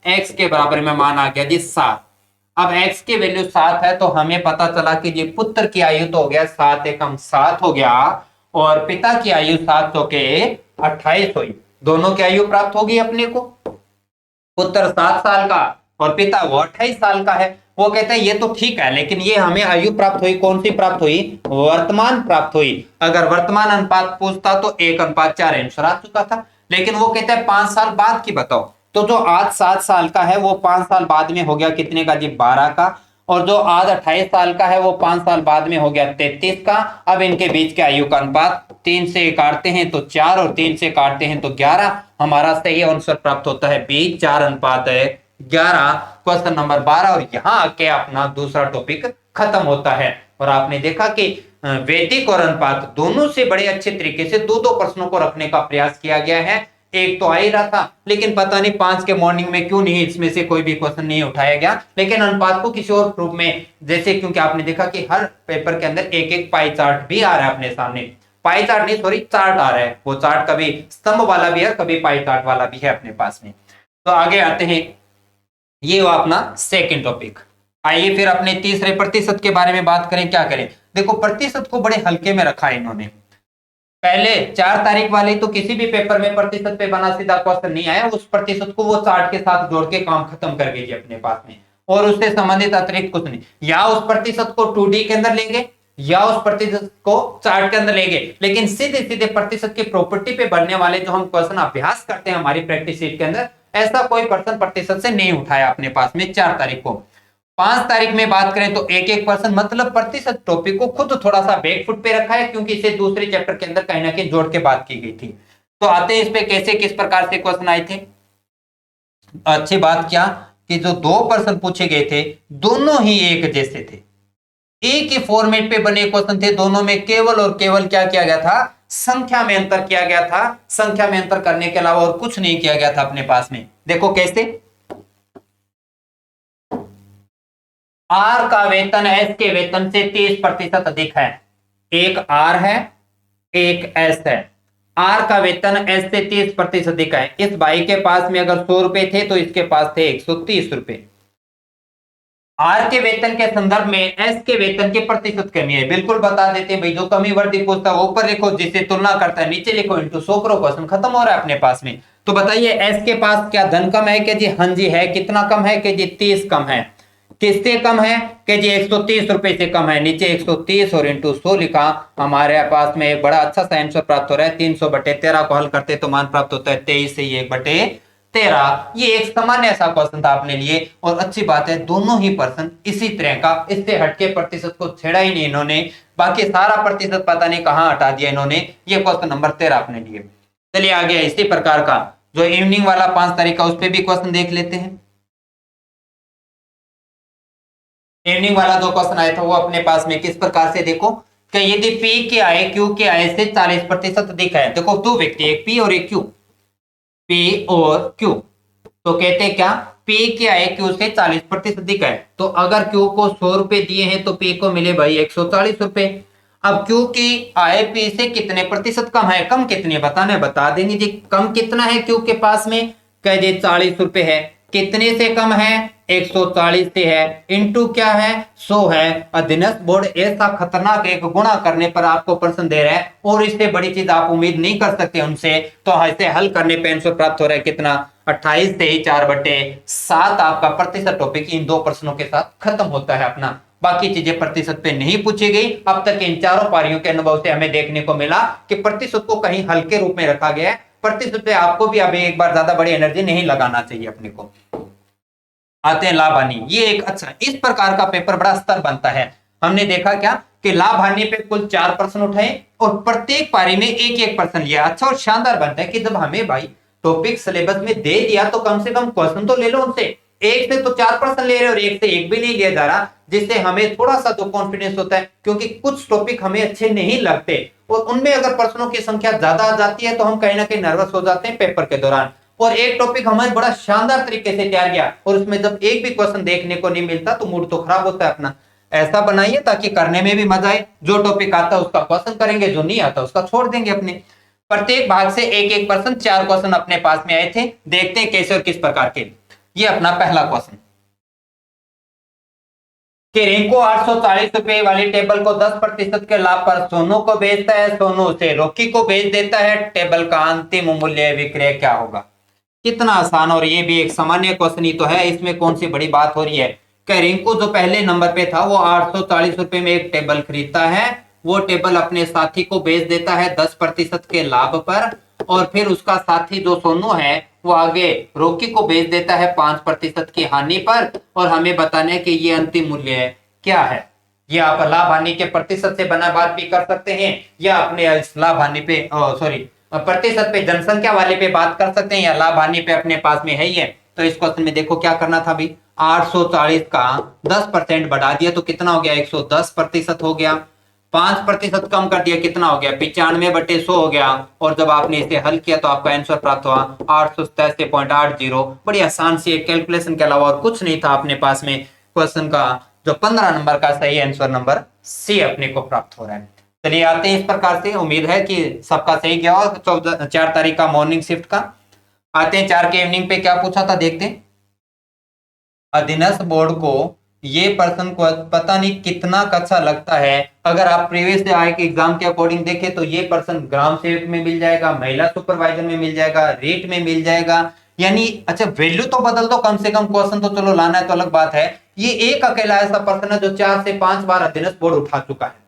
एक्स के बराबर में मान आ गया जी 7। अब x की वैल्यू 7 है तो हमें पता चला कि जी पुत्र की आयु तो हो गया 7 एकम 7 हो गया, और पिता की आयु 7 चौके 28 हुई। दोनों की आयु प्राप्त होगी अपने को, पुत्र 7 साल का और पिता वो 28 साल का है। वो कहते हैं ये तो ठीक है, लेकिन ये हमें आयु प्राप्त हुई, कौन सी प्राप्त हुई, वर्तमान प्राप्त हुई। अगर वर्तमान अनुपात पूछता तो 1:4 आंसर आ चुका था, लेकिन वो कहते हैं 5 साल बाद की बताओ। तो जो आज 7 साल का है वो 5 साल बाद में हो गया कितने का जी, 12 का, और जो आज 28 साल का है वो 5 साल बाद में हो गया 33 का। अब इनके बीच के आयु का अनुपात 3 से काटते हैं तो 4 और 3 से काटते हैं तो 11। हमारा सही आंसर प्राप्त होता है बी, 4:11, क्वेश्चन नंबर 12। और यहाँ आके अपना दूसरा टॉपिक खत्म होता है। और आपने देखा कि वैदिक और अनुपात दोनों से बड़े अच्छे तरीके से दो दो प्रश्नों को रखने का प्रयास किया गया है। एक तो आ ही रहा था, लेकिन पता नहीं 5 के मॉर्निंग में क्यों नहीं इसमें से कोई भी क्वेश्चन नहीं उठाया गया। लेकिन अनुपात को किसी और रूप में, जैसे क्योंकि आपने देखा कि हर पेपर के अंदर एक एक पाई चार्ट भी आ रहा है अपने सामने, पाई चार्ट नहीं सॉरी चार्ट आ रहा है। वो चार्ट कभी स्तंभ वाला भी है, कभी पाई चार्ट वाला भी है अपने पास में। तो आगे आते हैं, ये हुआ अपना सेकंड टॉपिक। आइए फिर अपने तीसरे प्रतिशत के बारे में बात करें। क्या करें, देखो प्रतिशत को बड़े हल्के में रखा है इन्होंने। पहले 4 तारीख वाले तो किसी भी पेपर में प्रतिशत पे बना सीधा क्वेश्चन नहीं आया, उस प्रतिशत को वो चार्ट के साथ जोड़ के काम खत्म कर गई अपने पास में, और उससे संबंधित अतिरिक्त कुछ नहीं। या उस प्रतिशत को 2D के अंदर लेंगे या उस प्रतिशत को चार्ट के अंदर लेंगे, लेकिन सीधे सीधे प्रतिशत की प्रॉपर्टी पे बनने वाले जो हम क्वेश्चन अभ्यास करते हैं हमारी प्रैक्टिस शीट के अंदर, ऐसा कोई पर्सन प्रतिशत से नहीं उठाया अपने पास में 4 तारीख को। 5 तारीख में बात करें तो 1-1% मतलब प्रतिशत टॉपिक को खुद थोड़ा सा बैकफुट पे रखा है, क्योंकि इसे दूसरे चैप्टर के अंदर कहीं ना कहीं जोड़ के बात की गई थी। तो आते हैं इस पे कैसे किस प्रकार से क्वेश्चन आए थे। अच्छी बात क्या कि जो 2% पूछे गए थे दोनों ही एक जैसे थे, एक ही फॉर्मेट पे बने क्वेश्चन थे, दोनों में केवल और केवल क्या किया गया था, संख्या में अंतर किया गया था। संख्या में अंतर करने के अलावा और कुछ नहीं किया गया था अपने पास में। देखो कैसे, आर का वेतन एस के वेतन से 30% अधिक है। एक आर है एक एस है, आर का वेतन एस से 30% अधिक है। इस भाई के पास में अगर 100 रुपए थे तो इसके पास थे 130 रुपए। आर के वेतन के संदर्भ में एस के वेतन के प्रतिशत कमी है, बिल्कुल बता देते हैं भाई, जो कमी वर्दी पूछता है ऊपर लिखो, जिससे तुलना करता है नीचे लिखो, इंटू 100 करो, क्वेश्चन खत्म हो रहा है अपने पास में। तो बताइए एस के पास क्या धन कम है कि जी, हाँ जी है। कितना कम है कि जी 30 कम है। किससे कम है कि जी 130 रुपए से कम है। नीचे 130 और इंटू 100 लिखा, हमारे पास में एक बड़ा अच्छा सा आंसर प्राप्त हो रहा है। 300/13 को हल करते तो मान प्राप्त होता है 23 से 1/13। ये एक सामान्य सा क्वेश्चन था अपने लिए, और अच्छी बात है दोनों ही पर्सन इसी तरह का, इससे हटके प्रतिशत को छेड़ा ही नहीं इन्होंने, बाकी सारा प्रतिशत पता नहीं कहां हटा दिया इन्होंने। ये क्वेश्चन नंबर 13 अपने लिए। चलिए आगे इसी प्रकार का जो इवनिंग वाला 5 तारीख का, उस पर भी क्वेश्चन देख लेते हैं। इवनिंग वाला जो क्वेश्चन आया था वो अपने पास में किस प्रकार से, देखो कि यदि पी के आय क्यू के आय से 40% अधिक है। देखो दो व्यक्ति, एक पी और एक क्यू, पी और क्यू, तो कहते हैं क्या, पी की आय क्यू से 40% अधिक है। तो अगर क्यू को 100 रुपए दिए हैं तो पी को मिले भाई 140 रुपए। अब क्यू की आय पी से कितने प्रतिशत कम है, कम कितनी है बताना है, बता देंगे जी। कम कितना है क्यू के पास में, कह दे 40 रुपए है। कितने से कम है, 140 से है, इंटू क्या है 100 है। अधीनस्थ बोर्ड ऐसा खतरनाक एक गुणा करने पर आपको प्रश्न दे रहा है, और इससे बड़ी चीज आप उम्मीद नहीं कर सकते उनसे। तो इसे हल करने पे आंसर प्राप्त हो रहा है कितना, 28 से ही 4/7 आपका प्रतिशत टॉपिक इन 2 प्रश्नों के साथ खत्म होता है अपना। बाकी चीजें प्रतिशत पे नहीं पूछी गई। अब तक इन चारों पारियों के अनुभव से हमें देखने को मिला कि प्रतिशत को कहीं हल्के रूप में रखा गया है। प्रतिशत पे आपको भी अभी एक बार ज्यादा बड़ी एनर्जी नहीं लगाना चाहिए अपने को। आते हैं लाभ हानि। ये एक अच्छा, इस प्रकार का पेपर बड़ा स्तर बनता है। हमने देखा क्या कि लाभ हानि पे कुल 4 प्रश्न उठाए और प्रत्येक पारी में एक एक प्रश्न लिया। अच्छा और शानदार बनता है कि जब हमें भाई टॉपिक सिलेबस में दे दिया तो कम से कम क्वेश्चन तो ले लो उनसे। एक से तो 4 प्रश्न ले रहे और एक से एक भी नहीं लिया जा रहा, जिससे हमें थोड़ा सा तो कॉन्फिडेंस होता है, क्योंकि कुछ टॉपिक हमें अच्छे नहीं लगते और उनमें अगर प्रश्नों की संख्या ज्यादा आ जाती है तो हम कहीं ना कहीं नर्वस हो जाते हैं पेपर के दौरान। और एक टॉपिक हमें बड़ा शानदार तरीके से तैयार किया और उसमें जब एक भी क्वेश्चन देखने को नहीं मिलता तो मूड तो खराब होता है अपना। ऐसा बनाइए ताकि करने में भी मजा आए। जो टॉपिक आता है उसका क्वेश्चन करेंगे, जो नहीं आता उसका छोड़ देंगे अपने। प्रत्येक भाग से एक एक पर्सन 4 क्वेश्चन अपने पास में आए थे। देखते हैं कैसे और किस प्रकार के। ये अपना पहला क्वेश्चन कि रिंकू 840 रुपए वाली टेबल को 10% के लाभ पर सोनू को बेचता है, सोनू उसे रॉकी को बेच देता है, टेबल का अंतिम मूल्य विक्रय क्या होगा। कितना आसान, और ये भी एक सामान्य क्वेश्चन ही तो है, इसमें कौन सी बड़ी बात हो रही है। कि रिंकू जो पहले नंबर पे था वो 840 रुपए में एक टेबल खरीदता है, वो टेबल अपने साथी को बेच देता है 10% के लाभ पर, और फिर उसका साथी जो सोनू है वो आगे रॉकी को बेच देता है 5% की हानि पर, और हमें बताना है कि ये अंतिम मूल्य है क्या है। ये आप लाभ हानि के प्रतिशत से बना बात भी कर सकते हैं, या अपने लाभ हानि पे सॉरी प्रतिशत पे जनसंख्या वाले पे बात कर सकते हैं, या लाभ हानि पे अपने पास में है ही है। तो इस क्वेश्चन में देखो क्या करना था भाई, 840 का 10% बढ़ा दिया तो कितना हो गया, 110% हो गया। 5% कम कर दिया कितना हो गया, 95/100 हो गया। और जब आपने इसे हल किया तो आपका आंसर प्राप्त हुआ 887.80। बड़ी आसान सी एक कैलकुलेशन के अलावा और कुछ नहीं था अपने पास में। क्वेश्चन का जो 15 नंबर का सही आंसर नंबर सी अपने को प्राप्त हो रहा है। चलिए आते हैं इस प्रकार से, उम्मीद है कि सबका सही गया हो। 4 तारीख का मॉर्निंग शिफ्ट का आते हैं। 4 के इवनिंग पे क्या पूछा था देखते हैं। अधीनस्थ बोर्ड को ये पर्सन को पता नहीं कितना अच्छा लगता है। अगर आप प्रीवियस आए के एग्जाम के अकॉर्डिंग देखें तो ये पर्सन ग्राम सेवक में मिल जाएगा, महिला सुपरवाइजर में मिल जाएगा, रेट में मिल जाएगा। यानी अच्छा वैल्यू तो बदल दो कम से कम, क्वेश्चन तो चलो लाना है तो अलग बात है। ये एक अकेला ऐसा पर्सन है जो 4 से 5 बार अध्ययन बोर्ड उठा चुका है।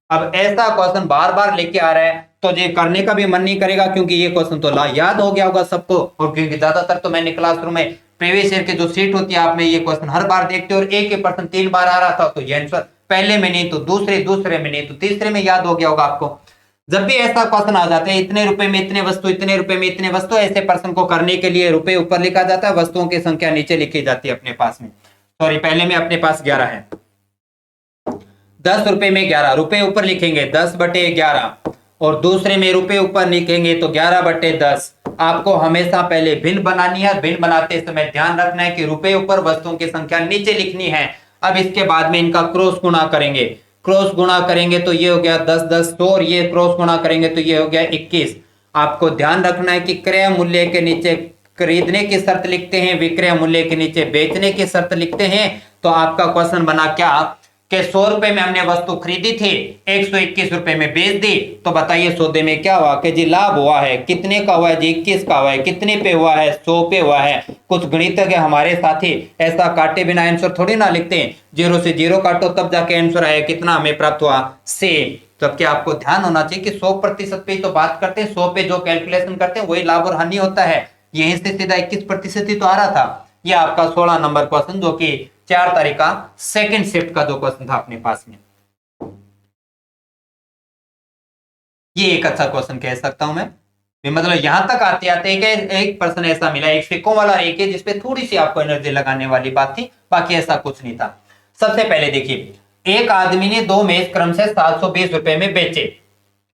अब ऐसा क्वेश्चन बार बार लेके आ रहा है तो ये करने का भी मन नहीं करेगा, क्योंकि ये क्वेश्चन तो याद हो गया होगा सबको। और क्योंकि ज्यादातर तो मैंने क्लासरूम में प्रीवियस ईयर की जो सीट होती है आप में ये क्वेश्चन हर बार देखते हो, और एक ही पर्सन 3 बार आ रहा था तो ये आंसर पहले में नहीं तो दूसरे में नहीं तो तीसरे में याद हो गया होगा आपको। जब भी ऐसा क्वेश्चन आ जाता है इतने रुपए में इतने वस्तु, इतने रुपए में इतने वस्तु, ऐसे पर्सन को करने के लिए रुपए ऊपर लिखा जाता है, वस्तुओं की संख्या नीचे लिखी जाती है अपने पास में। सॉरी पहले में अपने पास 11 है, 10 रुपए में 11 रुपए ऊपर लिखेंगे 10/11, और दूसरे में रुपए ऊपर लिखेंगे तो 11/10। आपको हमेशा पहले भिन्न बनानी है, भिन्न बनाते समय ध्यान रखना है कि रुपए ऊपर वस्तुओं की संख्या नीचे लिखनी है। अब इसके बाद में इनका क्रॉस गुणा करेंगे, क्रॉस गुणा करेंगे तो ये हो गया 10 10 100, और ये क्रॉस गुणा करेंगे तो ये हो गया 21। आपको ध्यान रखना है कि क्रय मूल्य के नीचे खरीदने की शर्त लिखते हैं, विक्रय मूल्य के नीचे बेचने की शर्त लिखते हैं। तो आपका क्वेश्चन बना क्या कि 100 रुपए में हमने वस्तु खरीदी थी, 121 रुपए में बेच दी, तो बताइए सौदे में क्या हुआ कि जी लाभ हुआ है। कितने का हुआ है जी? 21 का हुआ है। कितने पे हुआ है? 100 पे हुआ है। कुछ गणितज्ञ हमारे साथी ऐसा काटे बिना आंसर थोड़ी ना लिखते हैं, 0 से 0 काटो तब जाके आंसर आया, कितना हमें प्राप्त हुआ? से। जबकि आपको ध्यान होना चाहिए कि 100% पे तो बात करते हैं, 100 पे जो कैलकुलेशन करते हैं वही लाभ और हानि होता है। यहीं से सीधा 21% ही तो आ रहा था। ये आपका 16 नंबर क्वेश्चन जो कि 4 तारीख का सेकंड शिफ्ट का जो क्वेश्चन था अपने पास में, ये एक अच्छा क्वेश्चन कह सकता हूं मैं। मतलब यहां तक आते आते एक पर्सन ऐसा मिला, एक सिक्कों वाला एक है जिसपे थोड़ी सी आपको एनर्जी लगाने वाली बात थी, बाकी ऐसा कुछ नहीं था। सबसे पहले देखिए, एक आदमी ने 2 मेज क्रम से 720 रुपए में बेचे।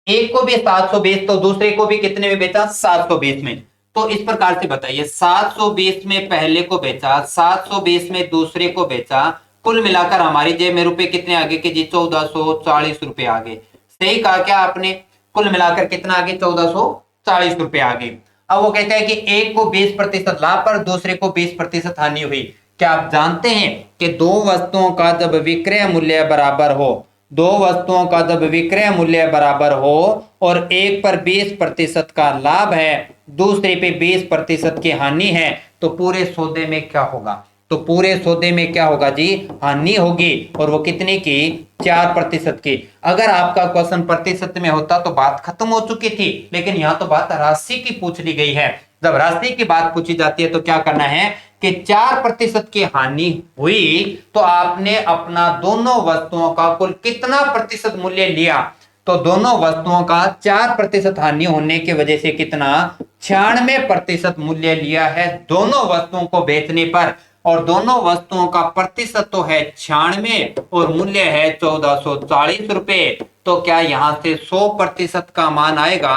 एक को भी 720 तो दूसरे को भी कितने में बेचा? 720 में। तो इस प्रकार से बताइए, 720 में पहले को बेचा, 720 में दूसरे को बेचा, कुल मिलाकर हमारी जेब में रुपए कितने आगे के जी? 1440 रुपए आगे। सही कहा क्या आपने? कुल मिलाकर कितना आगे? 1440 रुपए आगे। अब वो कहते हैं कि एक को 20% लाभ पर, दूसरे को 20% हानि हुई। क्या आप जानते हैं कि दो वस्तुओं का जब विक्रय मूल्य बराबर हो, दो वस्तुओं का जब विक्रय मूल्य बराबर हो और एक पर 20% का लाभ है, दूसरे पे 20% की हानि है, तो पूरे सौदे में क्या होगा? तो पूरे सौदे में क्या होगा जी? हानि होगी। और वो कितने की? 4% की। अगर आपका क्वेश्चन प्रतिशत में होता तो बात खत्म हो चुकी थी, लेकिन यहां तो बात राशि की पूछ ली गई है। जब राशि की बात पूछी जाती है तो क्या करना है कि 4% की हानि हुई तो आपने अपना दोनों वस्तुओं का कुल कितना प्रतिशत मूल्य लिया? तो दोनों वस्तुओं का 4% हानि होने की वजह से कितना? 96% मूल्य लिया है दोनों वस्तुओं को बेचने पर। और दोनों वस्तुओं का प्रतिशत तो है 96 और मूल्य है 1440 रुपए। तो क्या यहां से 100% का मान आएगा?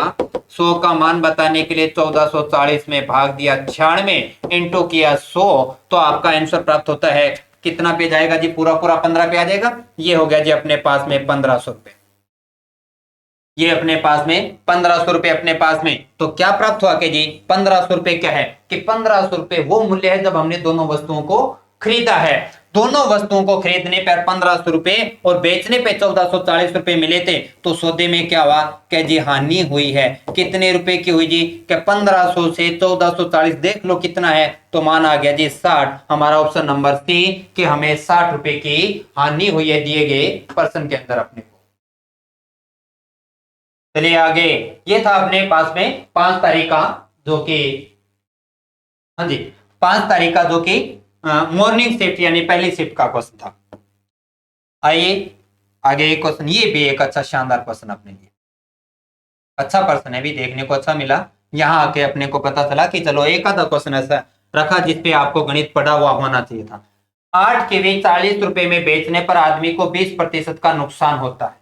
100 का मान बताने के लिए 1440 में भाग दिया 96 इंटू किया 100, तो आपका आंसर प्राप्त होता है कितना पे जाएगा जी? पूरा पूरा 15 पे आ जाएगा। ये हो गया जी अपने पास में 1500 रुपए। ये अपने पास में 1500 रुपए अपने पास में। तो क्या प्राप्त हुआ कि जी 1500 रुपए क्या है कि 1500 रुपए वो मूल्य है जब हमने दोनों वस्तुओं को खरीदा है। दोनों वस्तुओं को खरीदने पर 1500 रुपए और बेचने पे 1440 रुपए मिले थे, तो सौदे में क्या हुआ कि जी हानि हुई है। कितने रुपए की हुई जी? कि 1500 से 1440 देख लो कितना है, तो मान आ गया जी 60। हमारा ऑप्शन नंबर सी कि हमें 60 रुपए की हानि हुई है दिए गए पर्सन के अंदर अपने। चलिए आगे, ये था अपने पास में 5 तारीख का जो कि, हाँ जी, 5 तारीख का जो कि मॉर्निंग शिफ्ट यानी पहली शिफ्ट का क्वेश्चन था। आइए आगे एक क्वेश्चन, ये भी एक अच्छा शानदार क्वेश्चन अपने लिए, अच्छा पर्सन है भी, देखने को अच्छा मिला। यहाँ आके अपने को पता चला कि चलो एक आधा क्वेश्चन ऐसा रखा जिसपे आपको गणित पढ़ा हुआ होना चाहिए था। 8 कीवी 40 रुपए में बेचने पर आदमी को 20% का नुकसान होता है।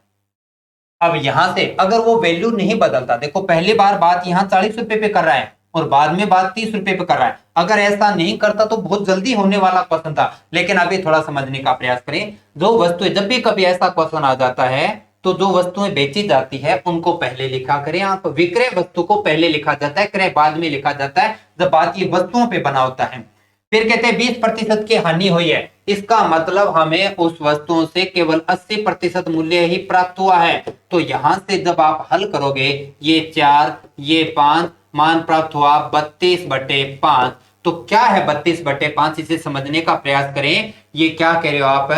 अब यहां से अगर वो वैल्यू नहीं बदलता, देखो पहली बार बात यहाँ 40 रुपए पे कर रहा है और बाद में बात 30 रुपए पे कर रहा है, अगर ऐसा नहीं करता तो बहुत जल्दी होने वाला क्वेश्चन था। लेकिन अभी थोड़ा समझने का प्रयास करें। जो वस्तुएं, जब भी कभी ऐसा क्वेश्चन आ जाता है तो जो वस्तुएं बेची जाती है उनको पहले लिखा करें आप। विक्रय वस्तु को पहले लिखा जाता है, क्रय बाद में लिखा जाता है जब बात ये वस्तुओं पे बना होता है। फिर कहते हैं 20% की हानि हुई है, इसका मतलब हमें उस वस्तुओं से केवल 80% मूल्य ही प्राप्त हुआ है। तो यहां से जब आप हल करोगे, ये 4 ये 5, मान प्राप्त हुआ 32/5। तो क्या है 32/5, इसे समझने का प्रयास करें। ये क्या कह रहे हो आप,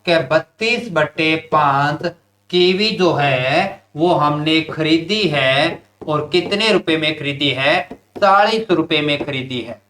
कि 32/5 कीवी जो है वो हमने खरीदी है, और कितने रुपए में खरीदी है, 40 रुपए में खरीदी है।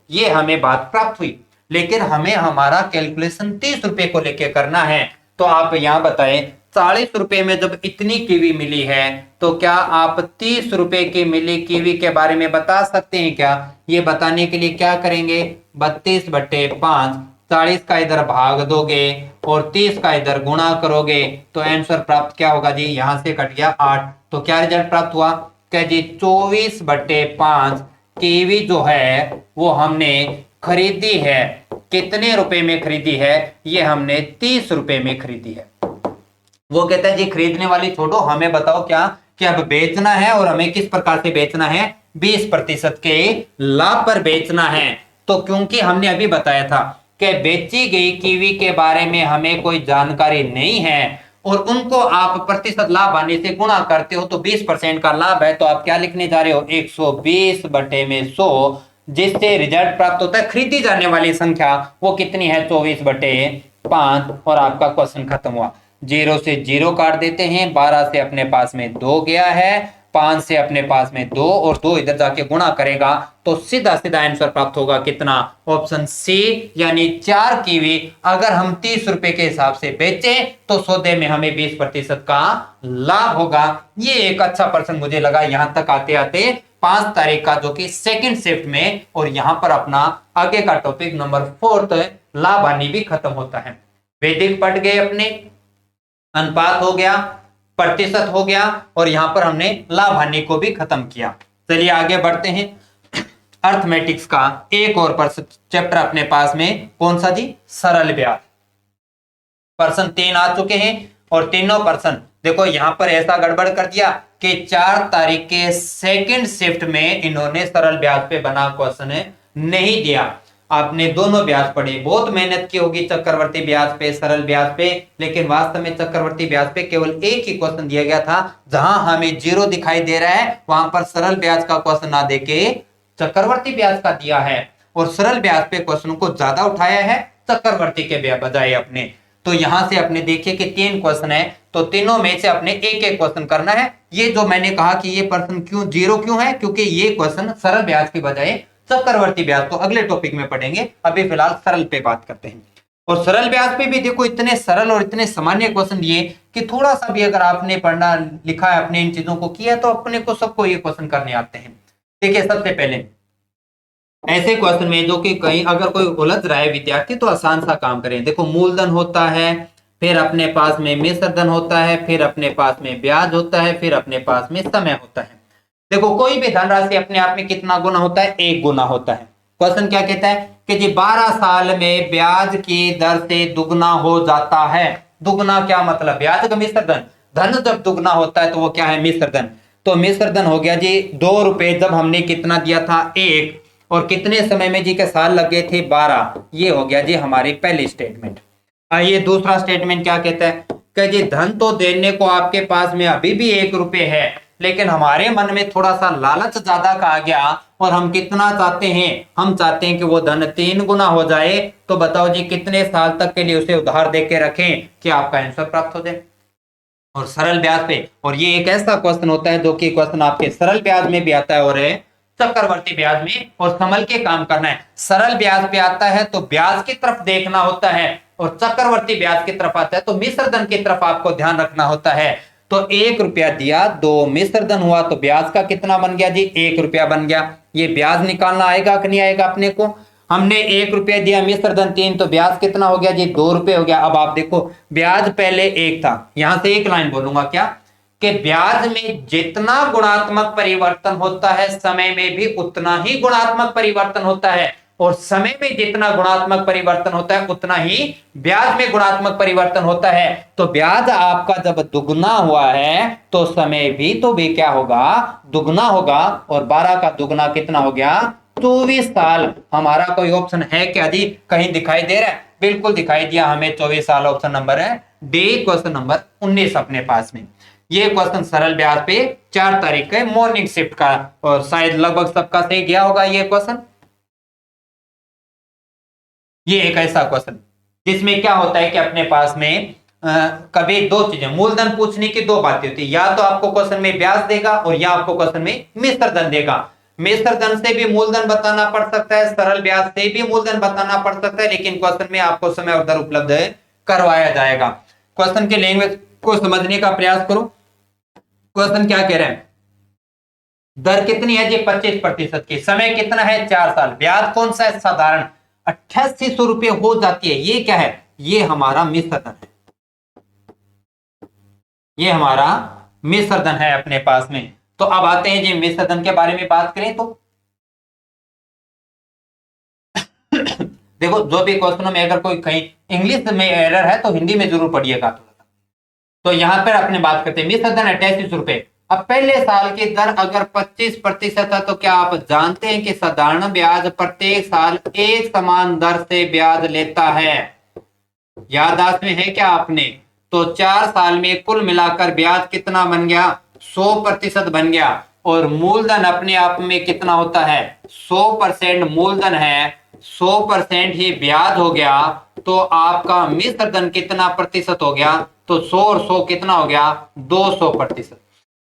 ये हमें बात प्राप्त हुई, लेकिन हमें हमारा कैलकुलेशन 30 रुपए को लेके करना है। तो आप यहां बताएं, 40 रुपए में जब इतनी कीवी मिली है, तो क्या आप 30 रुपए की मिली कीवी के बारे में बता सकते हैं क्या? ये बताने के लिए क्या करेंगे, 32/5, 40 का इधर भाग दोगे और 30 का इधर गुणा करोगे, तो आंसर प्राप्त क्या होगा जी, यहां से कट गया 8। तो क्या रिजल्ट प्राप्त हुआ, क्या जी 24/5 कीवी जो है वो हमने खरीदी है। कितने रुपए में खरीदी है, ये हमने 30 रुपए में खरीदी है। वो कहता है जी खरीदने वाली छोड़ो, हमें बताओ क्या कि अब बेचना है, और हमें किस प्रकार से बेचना है, 20% के लाभ पर बेचना है। तो क्योंकि हमने अभी बताया था कि बेची गई कीवी के बारे में हमें कोई जानकारी नहीं है, और उनको आप प्रतिशत लाभ आने से गुणा करते हो, तो 20% का लाभ है, तो आप क्या लिखने जा रहे हो, 120/100, जिससे रिजल्ट प्राप्त होता है खरीदी जाने वाली संख्या वो कितनी है, 24/5। और आपका क्वेश्चन खत्म हुआ। 0 से 0 काट देते हैं, 12 से अपने पास में 2 गया है, 5 से अपने पास में 2, और 2 इधर जाके गुणा करेगा, तो सीधा सीधा आंसर प्राप्त होगा कितना, ऑप्शन सी, यानी 4 कीवी अगर हम 30 रुपए के हिसाब से बेचे तो सौदे में हमें 20% का लाभ होगा। ये एक अच्छा पर्सन मुझे लगा यहां तक आते आते 5 तारीख का, जो कि सेकंड शिफ्ट में, और यहां पर अपना आगे का टॉपिक नंबर 4 लाभ हानि भी खत्म होता है। वैदिक पढ़ गए अपने, अनुपात हो गया, प्रतिशत हो गया, और यहां पर हमने लाभ हानि को भी खत्म किया। चलिए आगे बढ़ते हैं। अर्थमेटिक्स का एक और चैप्टर अपने पास में, कौन सा जी, सरल ब्याज। पर्सन 3 आ चुके हैं, और तीनों पर्सन देखो यहां पर ऐसा गड़बड़ कर दिया कि 4 तारीख के सेकंड शिफ्ट में इन्होंने सरल ब्याज पे बना क्वेश्चन नहीं दिया। आपने दोनों ब्याज पढ़े, बहुत मेहनत की होगी चक्रवर्ती ब्याज पे, सरल ब्याज पे, लेकिन वास्तव में चक्रवर्ती ब्याज पे केवल एक ही क्वेश्चन दिया गया था। जहां हमें 0 दिखाई दे रहा है, वहां पर सरल ब्याज का क्वेश्चन ना देके चक्रवर्ती ब्याज का दिया है, और सरल ब्याज पे क्वेश्चन को ज्यादा उठाया है चक्रवर्ती के बजाय अपने। तो यहां से अपने देखिए कि 3 क्वेश्चन है, तो तीनों में से अपने एक एक क्वेश्चन करना है। ये जो मैंने कहा कि ये पर्सन क्यों 0 क्यों है, क्योंकि ये क्वेश्चन सरल ब्याज के बजाय चक्रवर्ती ब्याज तो अगले टॉपिक में पढ़ेंगे, अभी फिलहाल सरल पे बात करते हैं। और सरल ब्याज पे भी देखो इतने सरल और इतने सामान्य क्वेश्चन दिए कि थोड़ा सा भी अगर आपने पढ़ना लिखा है, अपने इन चीजों को किया, तो अपने को सबको ये क्वेश्चन करने आते हैं। देखिए सबसे पहले ऐसे क्वेश्चन में जो कि कहीं अगर कोई उलझ रहा है विद्यार्थी, तो आसान सा काम करें। देखो मूलधन होता है, फिर अपने पास में मिश्र धन होता है, फिर अपने पास में ब्याज होता है, फिर अपने पास में समय होता है। देखो कोई भी धनराशि अपने आप में कितना गुना होता है, 1 गुना होता है। क्वेश्चन क्या कहता है कि जी 12 साल में ब्याज की दर से दुगना हो जाता है। दुगना क्या मतलब, ब्याज का मिश्र धन, धन जब दुगना होता है तो वो क्या है, मिश्र धन। तो मिश्र धन हो गया जी 2 रुपए, जब हमने कितना दिया था 1, और कितने समय में जी के साल लग गए थे 12। ये हो गया जी हमारी पहली स्टेटमेंट। आइए दूसरा स्टेटमेंट क्या कहता है कि जी धन तो देने को आपके पास में अभी भी 1 रुपए है, लेकिन हमारे मन में थोड़ा सा लालच ज्यादा का आ गया, और हम कितना चाहते हैं, हम चाहते हैं कि वो धन 3 गुना हो जाए। तो बताओ जी कितने साल तक के लिए उसे उधार दे के रखें कि आपका आंसर प्राप्त हो जाए। और सरल ब्याज पे, और ये एक ऐसा क्वेश्चन होता है जो कि क्वेश्चन आपके सरल ब्याज में भी आता है और चक्रवर्ती ब्याज में, और संभल के काम करना है। सरल ब्याज पे आता है तो ब्याज की तरफ देखना होता है, और चक्रवर्ती ब्याज की तरफ आता है तो मिश्र धन की तरफ आपको ध्यान रखना होता है। तो 1 रुपया दिया, 2 मिश्र धन हुआ, तो ब्याज का कितना बन गया जी, 1 रुपया बन गया। ये ब्याज निकालना आएगा कि नहीं आएगा अपने को। हमने 1 रुपया दिया, मिश्र धन 3, तो ब्याज कितना हो गया जी, 2 रुपये हो गया। अब आप देखो ब्याज पहले 1 था, यहां से एक लाइन बोलूंगा क्या, कि ब्याज में जितना गुणात्मक परिवर्तन होता है, समय में भी उतना ही गुणात्मक परिवर्तन होता है, और समय में जितना गुणात्मक परिवर्तन होता है उतना ही ब्याज में गुणात्मक परिवर्तन होता है। तो ब्याज आपका जब दुगना हुआ है तो समय भी तो भी क्या होगा, दुगना होगा। और 12 का दुगना कितना हो गया, 24 साल हमारा कोई ऑप्शन है क्या जी? कहीं दिखाई दे रहा है? बिल्कुल दिखाई दिया हमें, 24 साल ऑप्शन नंबर है डी, क्वेश्चन नंबर 19 अपने पास में। ये क्वेश्चन सरल ब्याज पे 4 तारीख के मॉर्निंग शिफ्ट का, और शायद लगभग सबका सही गया होगा ये क्वेश्चन। ये एक ऐसा क्वेश्चन जिसमें क्या होता है कि अपने पास में कभी दो चीजें, मूलधन पूछने की दो बातें होती है, या तो आपको क्वेश्चन में ब्याज देगा और या आपको क्वेश्चन में मिश्र धन देगा। मिश्र धन से भी मूलधन बताना पड़ सकता है, सरल ब्याज से भी मूलधन बताना पड़ सकता है, लेकिन क्वेश्चन में आपको समय और दर उपलब्ध करवाया जाएगा। क्वेश्चन के लैंग्वेज को समझने का प्रयास करो। क्वेश्चन क्या कह रहे हैं? दर कितनी है जी? 25% की। समय कितना है? 4 साल। ब्याज कौन सा है? साधारण। 8800 रुपये हो जाती है। ये क्या है? ये हमारा मिश्र धन है, ये हमारा मिश्र धन है अपने पास में। तो अब आते हैं जी मिश्र धन के बारे में बात करें तो देखो, जो भी क्वेश्चनों में अगर कोई कहीं इंग्लिश में एरर है तो हिंदी में जरूर पढ़िएगा थोड़ा सा। तो यहां पर अपने बात करते हैं मिश्र धन 8800 रुपए। अब पहले साल की दर अगर 25% है तो क्या आप जानते हैं कि साधारण ब्याज प्रत्येक साल एक समान दर से ब्याज लेता है? याददाश्त में है क्या आपने? तो 4 साल में कुल मिलाकर ब्याज कितना बन गया? 100% बन गया। और मूलधन अपने आप में कितना होता है? 100% मूलधन है, 100% ही ब्याज हो गया। तो आपका मिश्र धन कितना प्रतिशत हो गया? तो 100 और 100 कितना हो गया? 200%।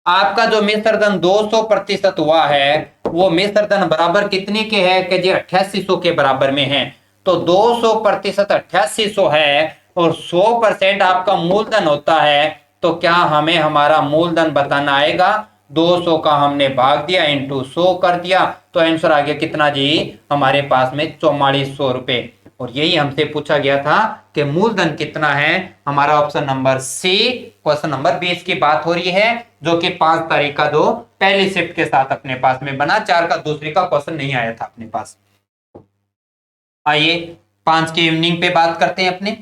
आपका जो मिश्र धन 200% हुआ है, वो मिश्र धन बराबर कितने के है कि जी 8800 के बराबर में है। तो 200% 8800 है और 100% आपका मूलधन होता है। तो क्या हमें हमारा मूलधन बताना आएगा? 200 का हमने भाग दिया इंटू 100 कर दिया, तो आंसर आ गया कितना जी? हमारे पास में 4400 रुपए। और यही हमसे पूछा गया था कि मूलधन कितना है। हमारा option number C, question number 20 की बात हो रही है, जो कि 5 तारीख का जो पहली शिफ्ट के साथ अपने पास में बना, 4 का दूसरी का क्वेश्चन नहीं आया था अपने पास। आइए 5 की इवनिंग पे बात करते हैं अपने।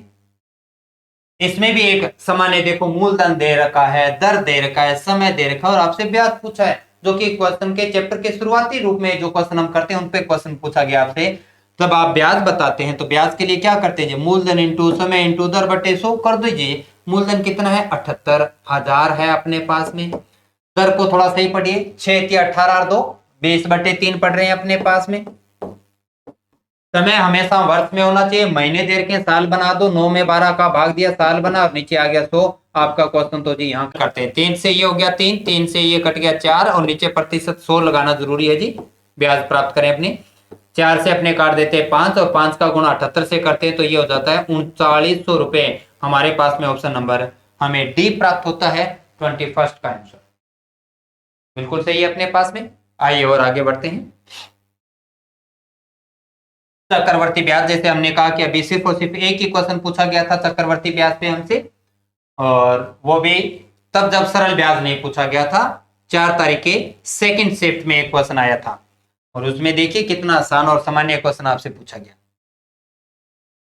इसमें भी एक सामान्य देखो, मूलधन दे रखा है, दर दे रखा है, समय दे रखा है और आपसे ब्याज पूछा है, जो कि क्वेश्चन के चैप्टर के शुरुआती रूप में जो क्वेश्चन हम करते हैं उन पे क्वेश्चन पूछा गया आपसे। जब आप ब्याज बताते हैं तो ब्याज के लिए क्या करते हैं? मूलधन इंटू समय इंटू दर बटे 100 कर दीजिए। मूलधन कितना है? 78,000 है अपने पास में। दर को थोड़ा सही पढ़िए, 6 18 और 2 20/3 पढ़ रहे हैं अपने पास में। समय हमेशा वर्ष में होना चाहिए, महीने दे रखे साल बना दो, 9 में 12 का भाग दिया साल बना और नीचे आ गया 100। आपका क्वेश्चन तो जी यहाँ करते हैं। 3 से ये हो गया 3, 3 से ये कट गया 4 और नीचे प्रतिशत 100 लगाना जरूरी है जी, ब्याज प्राप्त करें अपने। 4 से अपने काट देते हैं 5 और 5 का गुणा 78 से करते हैं तो ये हो जाता है 3900 रुपए। हमारे पास में ऑप्शन नंबर हमें डी प्राप्त होता है 21st का आंसर। बिल्कुल सही है अपने पास में। आइए और आगे बढ़ते हैं। चक्रवर्ती ब्याज, जैसे हमने कहा कि अभी सिर्फ और सिर्फ एक ही क्वेश्चन पूछा गया था चक्रवर्ती ब्याज पे हमसे, और वो भी तब जब सरल ब्याज नहीं पूछा गया था। 4 तारीख के सेकंड शिफ्ट में एक क्वेश्चन आया था और उसमें देखिए कितना आसान और सामान्य क्वेश्चन आपसे पूछा गया।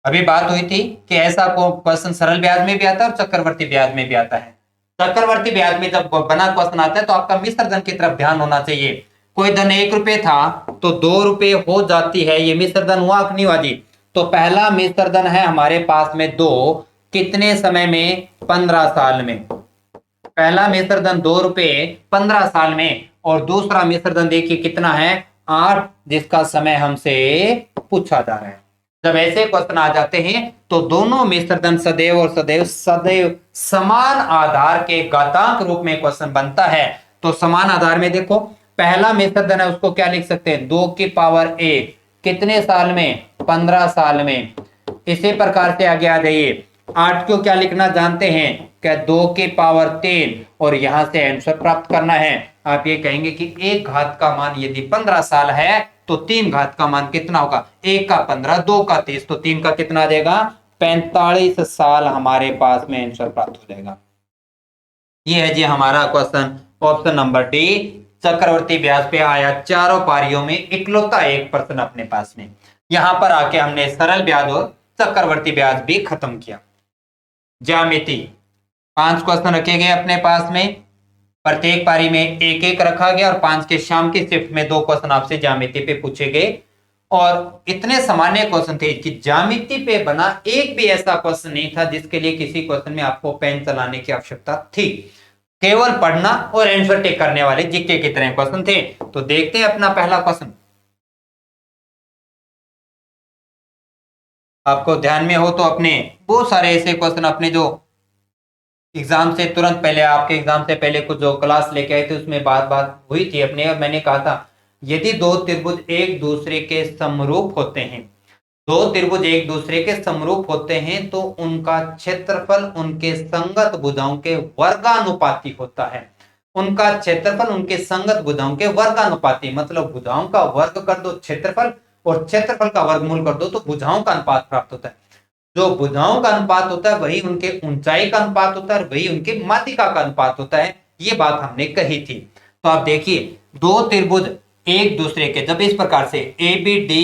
अभी बात हुई थी कि ऐसा क्वेश्चन सरल ब्याज में भी आता है और चक्रवर्ती ब्याज में भी आता है। चक्रवर्ती ब्याज में जब बना क्वेश्चन आता है तो आपका मिश्र धन की तरफ ध्यान होना चाहिए। कोई धन 1 रुपए था तो 2 रुपए हो जाती है, ये मिश्र धन हुआ कि नहीं हुआ जी? तो पहला मिश्र धन है हमारे पास में 2, कितने समय में? 15 साल में। पहला मिश्र धन 2 रुपए 15 साल में, और दूसरा मिश्र धन देखिए कितना है? 8, जिसका समय हमसे पूछा जा रहा है। जब ऐसे क्वेश्चन आ जाते हैं तो दोनों मिश्र धन सदैव और सदैव सदैव समान आधार के घातांक रूप में क्वेश्चन बनता है। तो समान आधार में देखो, पहला मिश्र धन है उसको क्या लिख सकते हैं? 2 की पावर 1, कितने साल में? 15 साल में। इसी प्रकार से आगे आ जाइए, 8 को क्या लिखना जानते हैं? क्या 2 की पावर 3, और यहां से आंसर प्राप्त करना है। आप ये कहेंगे कि एक घात का मान यदि 15 साल है तो 3 घात का मान कितना होगा? 1 का 15, 2 का 30, तो 3 का कितना आ जाएगा? 45 साल हमारे पास में आंसर प्राप्त हो जाएगा। ये है जी हमारा क्वेश्चन ऑप्शन नंबर डी, चक्रवर्ती ब्याज पे आया। चारों पारियों में इकलौता एक प्रश्न अपने पास में। यहां पर आके हमने सरल ब्याज और चक्रवर्ती ब्याज भी खत्म किया। ज्यामिति 5 क्वेश्चन रखे गए अपने पास में। प्रत्येक पारी में एक एक रखा गया और 5 के शाम की शिफ्ट में 2 क्वेश्चन आपसे ज्यामिति पे पूछे गए और इतने सामान्य क्वेश्चन थे कि ज्यामिति पे बना एक भी ऐसा क्वेश्चन नहीं था जिसके लिए किसी क्वेश्चन में आपको पेन चलाने की आवश्यकता थी। केवल पढ़ना और आंसर टिक करने वाले जीके की तरह क्वेश्चन थे। तो देखते हैं अपना पहला क्वेश्चन। आपको ध्यान में हो तो अपने बहुत सारे ऐसे क्वेश्चन अपने जो एग्जाम से तुरंत पहले, आपके एग्जाम से पहले कुछ जो क्लास लेके आए थे उसमें बात बात हुई थी अपने, और मैंने कहा था यदि दो त्रिभुज एक दूसरे के समरूप होते हैं, दो त्रिभुज एक दूसरे के समरूप होते हैं तो उनका क्षेत्रफल उनके संगत भुजाओं के वर्गानुपाती होता है। उनका क्षेत्रफल उनके संगत भुजाओं के वर्गानुपाती, मतलब भुजाओं का वर्ग कर दो क्षेत्रफल और क्षेत्रफल का वर्गमूल कर दो तो भुजाओं का अनुपात प्राप्त होता है। जो भुजाओं का अनुपात होता है वही उनके ऊंचाई का अनुपात होता है और वही उनके माध्यिका का अनुपात होता है। ये बात हमने कही थी। तो आप देखिए दो त्रिभुज एक दूसरे के जब इस प्रकार से ए बी डी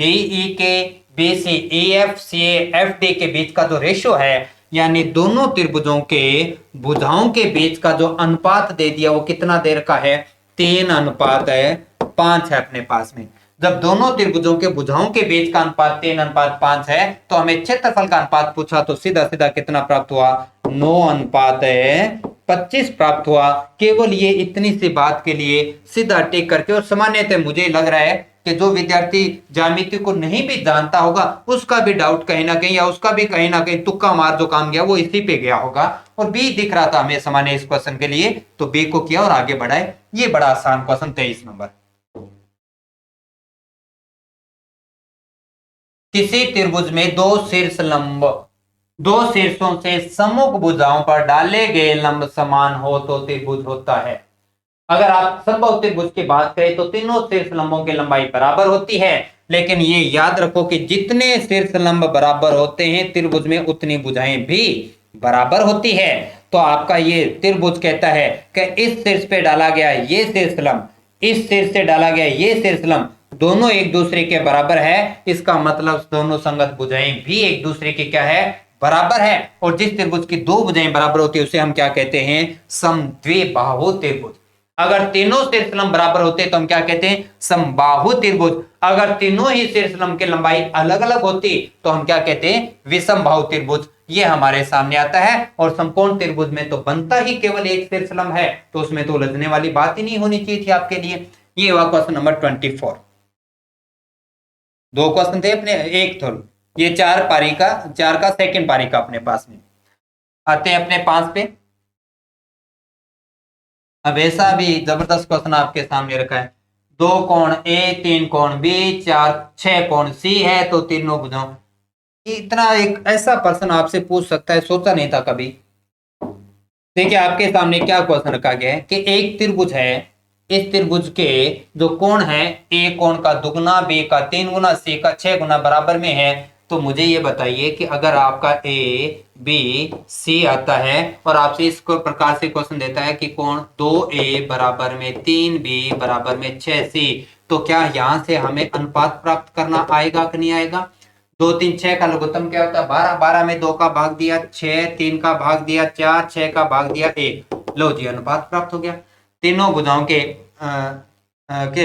ई के B C E F C F D के बीच का जो रेशियो है, यानी दोनों त्रिभुजों के भुजाओं के बीच का जो अनुपात दे दिया वो कितना दे रखा है, 3:5 है अपने पास में। जब दोनों त्रिभुजों के भुजाओं के बीच का अनुपात 3:5 है तो हमें क्षेत्रफल का अनुपात पूछा तो सीधा सीधा कितना प्राप्त हुआ, 9:25 प्राप्त हुआ। केवल ये इतनी सी बात के लिए सीधा टिक करके, और सामान्यतः मुझे लग रहा है कि जो विद्यार्थी ज्यामिति को नहीं भी जानता होगा उसका भी डाउट कहीं ना कहीं, या उसका भी कहीं ना कहीं तुक्का मार जो काम गया वो इसी पे गया होगा। और बी दिख रहा था हमें सामान्य इस क्वेश्चन के लिए तो बी को किया और आगे बढ़ाए। ये बड़ा आसान क्वेश्चन 23 नंबर। किसी त्रिभुज में दो शीर्ष लंब, दो शीर्षों से सम्मुख भुजाओं पर डाले गए लंब समान हो तो त्रिभुज होता है। अगर आप संभव त्रिभुज की बात करें तो तीनों शीर्ष लंबों की लंबाई बराबर होती है, लेकिन ये याद रखो कि जितने शीर्ष लंब बराबर होते हैं त्रिभुज में उतनी भुजाएं भी बराबर होती है। तो आपका ये त्रिभुज कहता है कि इस शीर्ष पे डाला गया ये शीर्ष लंब, इस शीर्ष से डाला गया ये शीर्ष लंब, दोनों एक दूसरे के बराबर है। इसका मतलब दोनों संगत भुजाएं भी एक दूसरे की क्या है, बराबर है। और जिस त्रिभुज की दो भुजाएं बराबर होती है उसे हम क्या कहते हैं, समद्विबाहु त्रिभुज। अगर तीनों शीर्षलंब बराबर होते तो हम क्या कहते हैं, समबाहु त्रिभुज। अगर तीनों ही शीर्षलंब की लंबाई अलग अलग होती तो हम क्या कहते हैं, विषमबाहु त्रिभुज। ये हमारे सामने आता है। और समकोण त्रिभुज में तो बनता ही केवल एक शीर्षलंब है, तो उसमें तो उलझने वाली बात ही नहीं होनी चाहिए थी आपके लिए। ये हुआ क्वेश्चन नंबर 24। दो क्वेश्चन थे अपने, एक थोड़ा ये चार का सेकंड पारी का अपने पास में। आते हैं अपने 5 पे। अब ऐसा भी जबरदस्त क्वेश्चन आपके सामने रखा है, दो कोण ए, 3 कोण बी, 6 कोण सी है तो तीनों भुजाओं। इतना एक ऐसा प्रश्न आपसे पूछ सकता है, सोचा नहीं था कभी। देखिए आपके सामने क्या क्वेश्चन रखा गया है कि एक त्रिभुज है, इस त्रिभुज के जो कोण है ए कोण का दुगुना, बी का 3 गुना, सी का 6 गुना बराबर में है। तो मुझे ये बताइए कि अगर आपका ए बी सी आता है और आपसे इस प्रकार से क्वेश्चन देता है कि कोण 2a बराबर में 3b बराबर में 6c, तो क्या यहां से हमें अनुपात प्राप्त करना आएगा कि नहीं आएगा। 2 3 6 का लघुत्तम क्या होता है, 12, 12 में 2 का भाग दिया 6, 3 का भाग दिया 4, 6 का भाग दिया 1। लो जी अनुपात प्राप्त हो गया। तीनों भुजाओं के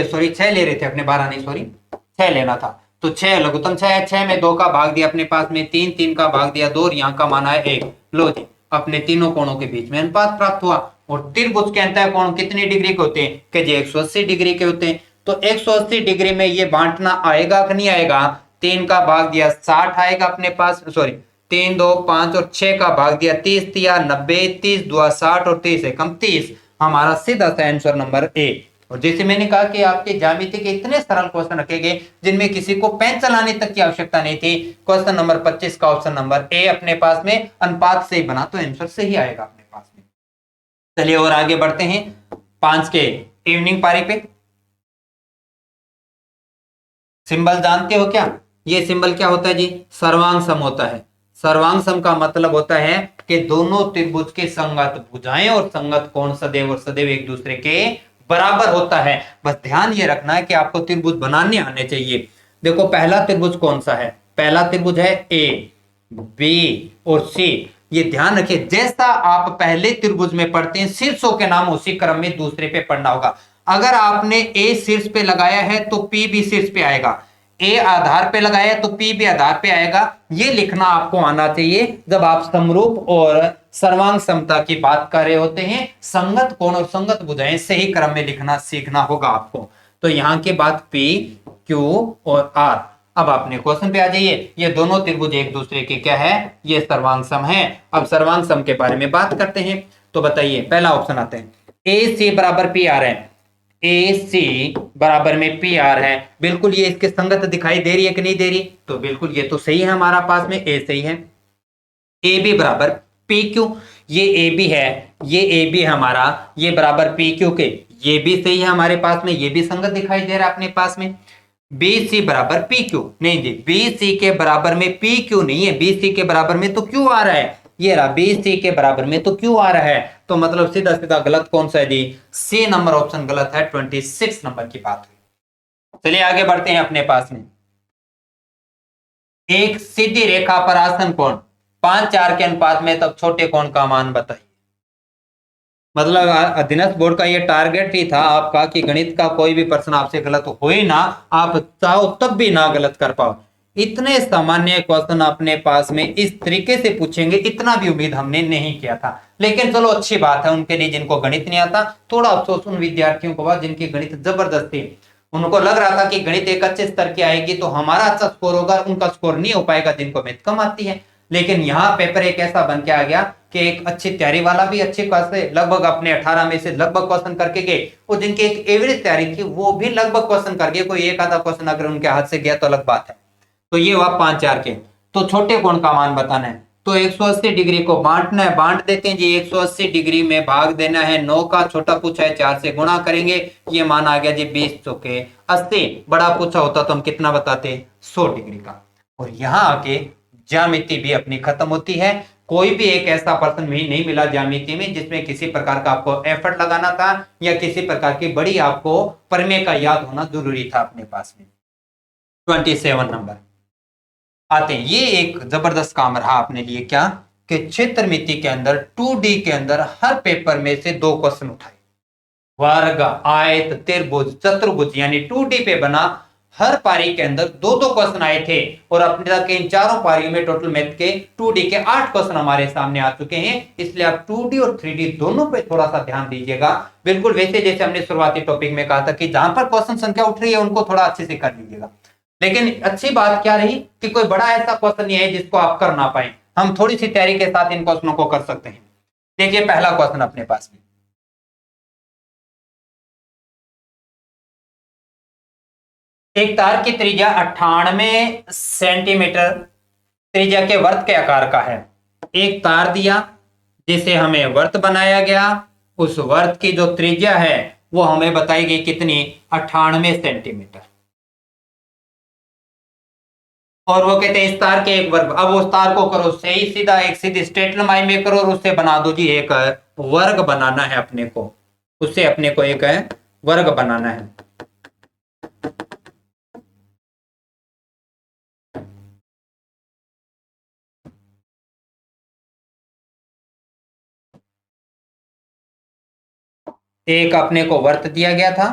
सॉरी 6 ले रहे थे अपने, 12 नहीं सॉरी 6 लेना था। तो 6 लघुत्तम 6 है, 6 में 2 का भाग दिया अपने पास में 3, 3 का भाग दिया 2 और यहाँ का माना है 1। लो जी अपने तीनों कोणों के बीच में अनुपात प्राप्त हुआ। और त्रिभुज के अंतः कोण कितनी डिग्री के होते हैं, कि जी 180 डिग्री के होते हैं। तो 180 डिग्री में ये बांटना आएगा कि नहीं आएगा, 3 का भाग दिया 60 आएगा अपने पास, सॉरी 3 2 5 और 6 का भाग दिया 30 दिया 90, 30 2 60 और 30 एकम 30। हमारा सीधा सा आंसर नंबर ए। और जैसे मैंने कहा कि आपके ज्यामिति के इतने सरल क्वेश्चन रखे गए जिनमें किसी को पेन चलाने तक की आवश्यकता नहीं थी। क्वेश्चन नंबर 25 का ऑप्शन नंबर ए अपने पास में अनुपात से ही बना तो आंसर सही आएगा अपने पास में। चलिए और आगे बढ़ते हैं 5 के इवनिंग पारी पे। सिंबल जानते हो क्या, ये सिंबल क्या होता है जी, सर्वांग सम होता है। सर्वांग सम का मतलब होता है कि दोनों त्रिभुज के संगत भुजाएं और संगत कोण सदैव और सदैव एक दूसरे के बराबर होता है। बस ध्यान ये रखना है कि आपको त्रिभुज बनाने आने चाहिए। देखो पहला त्रिभुज कौन सा है, पहला त्रिभुज है ए बी और सी। ये ध्यान रखिए, जैसा आप पहले त्रिभुज में पढ़ते हैं शीर्षों के नाम उसी क्रम में दूसरे पे पढ़ना होगा। अगर आपने ए शीर्ष पे लगाया है तो पी भी शीर्ष पे आएगा, ए आधार पे लगाया तो पी भी आधार पे आएगा। ये लिखना आपको आना चाहिए जब आप समरूप और सर्वांग समता की बात कर रहे होते हैं। संगत कोण और संगत भुजाएं सही क्रम में लिखना सीखना होगा आपको। तो यहां के बाद पी, क्यू और आर। अब आपने क्वेश्चन पे आ जाइए, ये दोनों त्रिभुज एक दूसरे के क्या है, ये सर्वांग सम है। अब सर्वांग सम के बारे में बात करते हैं। तो बताइए, पहला ऑप्शन आते हैं, ए सी बराबर पी आर है, ए सी बराबर में पी आर है। बिल्कुल ये इसके संगत दिखाई दे रही है कि नहीं दे रही, तो बिल्कुल ये तो सही है, हमारा पास में ए सही है। ए बी बराबर पी क्यू, ये ए बी है, ये ए बी है हमारा, ये बराबर पी क्यू के, ये भी सही है हमारे पास में, ये भी संगत दिखाई दे रहा है अपने पास में। बी सी बराबर पी क्यू, नहीं जी, बी सी के बराबर में पी क्यू नहीं है, बी सी के बराबर में तो क्यू आ रहा है, ये रहा बी सी के बराबर में तो क्यू आ रहा है। तो मतलब सीधा सीधा गलत कौन सा है जी, सी नंबर ऑप्शन गलत है, 26 नंबर की बात हुई। चलिए आगे बढ़ते हैं अपने पास में। एक सीधी रेखा पर आसन कोण 5:4 के अनुपात में, तब छोटे कोण का मान बताइए। मतलब अधीनस्थ बोर्ड का ये टारगेट ही था आपका कि गणित का कोई भी प्रश्न आपसे गलत हो ही ना, आप चाहो तब भी ना गलत कर पाओ। इतने सामान्य क्वेश्चन अपने पास में इस तरीके से पूछेंगे, इतना भी उम्मीद हमने नहीं किया था। लेकिन चलो अच्छी बात है उनके लिए जिनको गणित नहीं आता। थोड़ा अफसोस उन विद्यार्थियों को बाद जिनकी गणित जबरदस्त थी, उनको लग रहा था कि गणित एक अच्छे स्तर की आएगी तो हमारा अच्छा स्कोर होगा, उनका स्कोर नहीं हो पाएगा जिनको गणित कम आती है। लेकिन यहाँ पेपर एक ऐसा बन के आ गया कि एक अच्छी तैयारी वाला भी अच्छे क्वेश्चन लगभग अपने 18 में से लगभग क्वेश्चन करके गए, और जिनकी एक एवरेज तैयारी थी वो भी लगभग क्वेश्चन कर गए। कोई एक आधा क्वेश्चन अगर उनके हाथ से गया तो अलग बात है। तो ये हुआ 5:4 के। तो छोटे कोण का मान बताना है, तो 180 डिग्री को बांटना है, बांट देते हैं जी। 180 डिग्री में भाग देना है 9 का, छोटा पूछा है 4 से गुणा करेंगे, ये मान आ गया जी 20 चौके 80। बड़ा पूछा होता तो हम कितना बताते, 100 डिग्री का। और यहाँ आके ज्यामिति भी अपनी खत्म होती है। कोई भी एक ऐसा पर्सन भी नहीं मिला ज्यामिति में जिसमें किसी प्रकार का आपको एफर्ट लगाना था या किसी प्रकार की बड़ी आपको प्रमेय का याद होना जरूरी था अपने पास में। 27 नंबर आते हैं, ये एक जबरदस्त काम रहा अपने लिए, क्या कि क्षेत्रमिति के अंदर 2D के अंदर हर पेपर में से 2 क्वेश्चन उठाए। वर्ग, आयत, त्रिभुज, चतुर्भुज यानी 2D पे बना हर पारी के अंदर 2-2 क्वेश्चन आए थे। और अपने तक इन चारों पारियों में टोटल मैथ के 2D के 8 क्वेश्चन हमारे सामने आ चुके हैं। इसलिए आप 2D और 3D दोनों पे थोड़ा सा ध्यान दीजिएगा। बिल्कुल वैसे जैसे हमने शुरुआती टॉपिक में कहा था कि जहां पर क्वेश्चन संख्या उठ रही है उनको थोड़ा अच्छे से कर लीजिएगा। लेकिन अच्छी बात क्या रही कि कोई बड़ा ऐसा क्वेश्चन नहीं है जिसको आप कर ना पाए, हम थोड़ी सी तैयारी के साथ इन क्वेश्चनों को कर सकते हैं। देखिए पहला क्वेश्चन अपने पास में, एक तार की त्रिज्या 98 सेंटीमीटर त्रिज्या के वर्त के आकार का है। एक तार दिया जिसे हमें वर्त बनाया गया, उस वर्त की जो त्रिज्या है वो हमें बताई गई कितनी, 98 सेंटीमीटर। और वो कहते हैं इस तार के एक वर्ग, अब उस तार को करो सही सीधा एक सीधी स्ट्रेट लंबाई में करो और उससे बना दो जी एक वर्ग बनाना है अपने को, उससे अपने को एक वर्ग बनाना है। एक अपने को वर्त दिया गया था,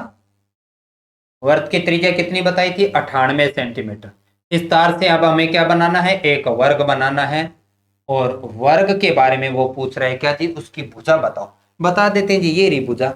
वर्त की त्रिज्या कितनी बताई थी, 98 सेंटीमीटर। इस तार से अब हमें क्या बनाना है, एक वर्ग बनाना है। और वर्ग के बारे में वो पूछ रहा है क्या जी, उसकी भुजा बताओ। बता देते हैं जी, ये रही भुजा।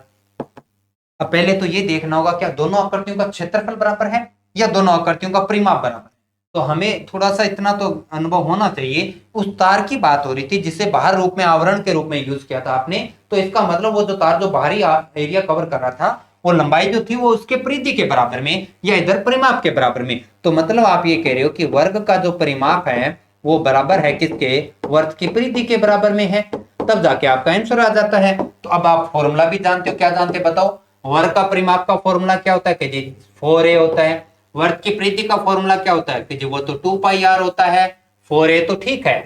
अब पहले तो ये देखना होगा क्या दोनों आकृतियों का क्षेत्रफल बराबर है या दोनों आकृतियों का परिमाप बराबर है। तो हमें थोड़ा सा इतना तो अनुभव होना चाहिए। उस तार की बात हो रही थी जिसे बाहर रूप में आवरण के रूप में यूज किया था आपने, तो इसका मतलब वो जो तार जो बाहरी एरिया कवर कर रहा था वो लंबाई जो थी वो उसके परिधि के बराबर में या इधर परिमाप के बराबर में। तो मतलब आप ये कह रहे हो कि वर्ग का जो परिमाप है वो बराबर है किसके, वर्ग की परिधि के बराबर में है, तब जाके आपका आंसर आ जाता है। तो अब आप फॉर्मूला भी जानते हो, क्या जानते बताओ। वर्ग का परिमाप का फॉर्मूला क्या होता है कि जी 4a होता है। वर्ग की परिधि का फॉर्मूला क्या होता है कि जी वो तो 2πr होता है। 4a तो ठीक है,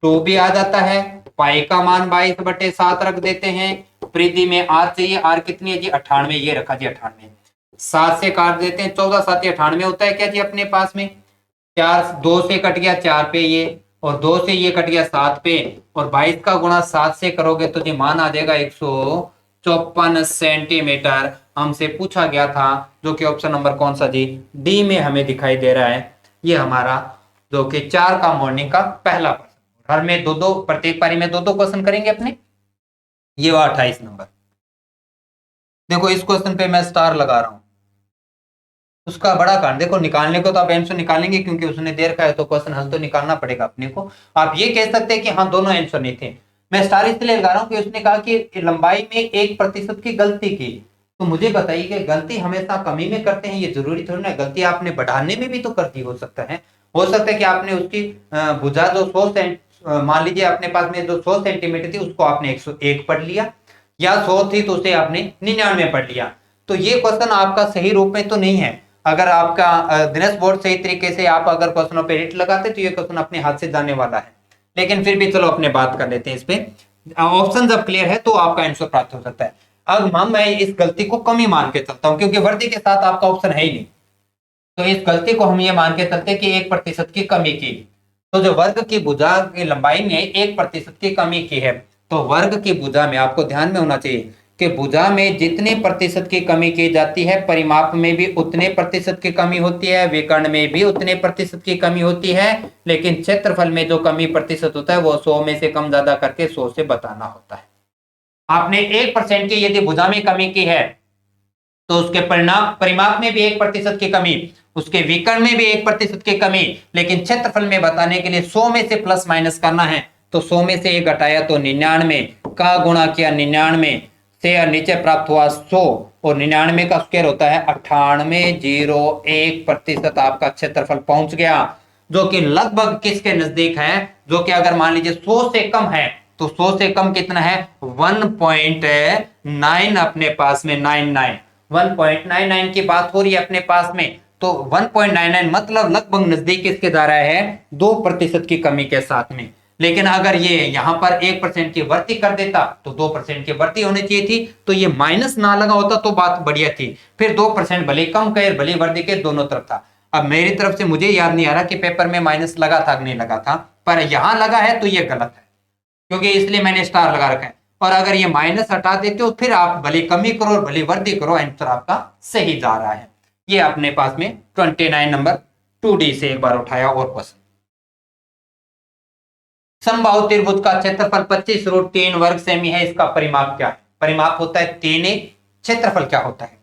2 भी आ जाता है, पाई का मान 22/7 रख देते हैं, परिधि में r चाहिए, r कितनी है जी 98, ये रखा जी 98, 7 से काट देते हैं, 14 7 98 होता है क्या जी अपने पास में। 4 2 से कट गया 4 पे, ये और 2 से ये कट गया 7 पे, और 22 का गुणा 7 से करोगे तो जी मान आ जाएगा 154 सेंटीमीटर हमसे पूछा गया था, जो कि ऑप्शन नंबर कौन सा जी, डी में हमें दिखाई दे रहा है। ये हमारा जो कि 4 का मॉर्निंग का पहला प्रश्न। हर में 2-2, प्रत्येक पारी में 2-2 क्वेश्चन करेंगे अपने। ये हुआ 28 नंबर। देखो इस क्वेश्चन पे मैं स्टार लगा रहा हूं। उसका बड़ा कारण देखो, निकालने को तो आप आंसर निकालेंगे क्योंकि उसने दे रखा है, तो क्वेश्चन हल तो निकालना पड़ेगा अपने को। आप ये कह सकते हैं कि हाँ दोनों आंसर नहीं थे। मैं स्टार इसलिए लगा रहा हूं कि उसने कहा कि लंबाई में 1% की गलती की। तो मुझे बताइए कि गलती हमेशा कमी में करते हैं, ये जरूरी थोड़ी ना, गलती आपने बढ़ाने में भी तो कर दी। हो सकता है कि आपने उसकी भुजा जो 100 मान लीजिए अपने पास में जो 100 सेंटीमीटर थी उसको आपने 101 पढ़ लिया, या 100 थी तो उसे आपने 99 पढ़ लिया। तो ये क्वेश्चन आपका सही रूप में तो नहीं है। अगर आपका दिनेश बोर्ड सही तरीके से आप अगर क्वेश्चनों पे रेट लगाते तो ये क्वेश्चन अपने हाथ से जाने वाला है। लेकिन फिर भी चलो अपने बात कर लेते हैं इस पे। ऑप्शन जब क्लियर है तो आपका आंसर प्राप्त हो सकता है। अब मैं इस गलती को कमी मान के चलता हूं क्योंकि वर्दी के साथ आपका ऑप्शन है ही नहीं। तो इस गलती को हम ये मान के चलते कि 1% की कमी की। तो जो वर्ग की भुजा की लंबाई में 1% की कमी की है, तो वर्ग की भुजा में आपको ध्यान में होना चाहिए कि भुजा में जितने प्रतिशत की कमी की जाती है, परिमाप में भी उतने प्रतिशत की कमी होती है, विकर्ण में भी उतने प्रतिशत की कमी होती है, लेकिन क्षेत्रफल में जो कमी प्रतिशत होता है वो 100 में से कम ज्यादा करके 100 से बताना होता है। आपने 1% की यदि भुजा में कमी की है तो उसके परिणाम परिमाप में भी 1% की कमी, उसके विकर्ण में भी 1% की कमी, लेकिन क्षेत्रफल में बताने के लिए 100 में से प्लस माइनस करना है। तो 100 में से 1 घटाया तो 99 का गुणा किया 99 से नीचे प्राप्त हुआ 100, और 99 का स्क्वायर होता है 98.01% आपका क्षेत्रफल पहुंच गया, जो कि लगभग किसके नजदीक है, जो कि अगर मान लीजिए 100 से कम है तो 100 से कम कितना है 1.9 अपने पास में 99 1.99 की बात हो रही है अपने पास में। तो 1.99 मतलब लगभग नजदीक इसके जा रहा है 2% की कमी के साथ में। लेकिन अगर ये यहां पर 1% की वृद्धि कर देता तो 2% की वृद्धि होनी चाहिए थी, तो ये माइनस ना लगा होता तो बात बढ़िया थी। फिर 2% भले कम के भले वृद्धि के, दोनों तरफ था। अब मेरी तरफ से मुझे याद नहीं आ रहा कि पेपर में माइनस लगा था कि नहीं लगा था, पर यहां लगा है तो ये गलत है, क्योंकि इसलिए मैंने स्टार लगा रखा है। और अगर ये माइनस हटा देते हो फिर आप भले कमी करो और भले वृद्धि करो, आंसर आपका सही जा रहा है। ये अपने पास में 29 नंबर 2D से एक बार उठाया और क्वेश्चन। समबाहु त्रिभुज का क्षेत्रफल 25√3 वर्ग सेमी है, इसका परिमाप क्या है? परिमाप होता है 3, क्षेत्रफल क्या होता है?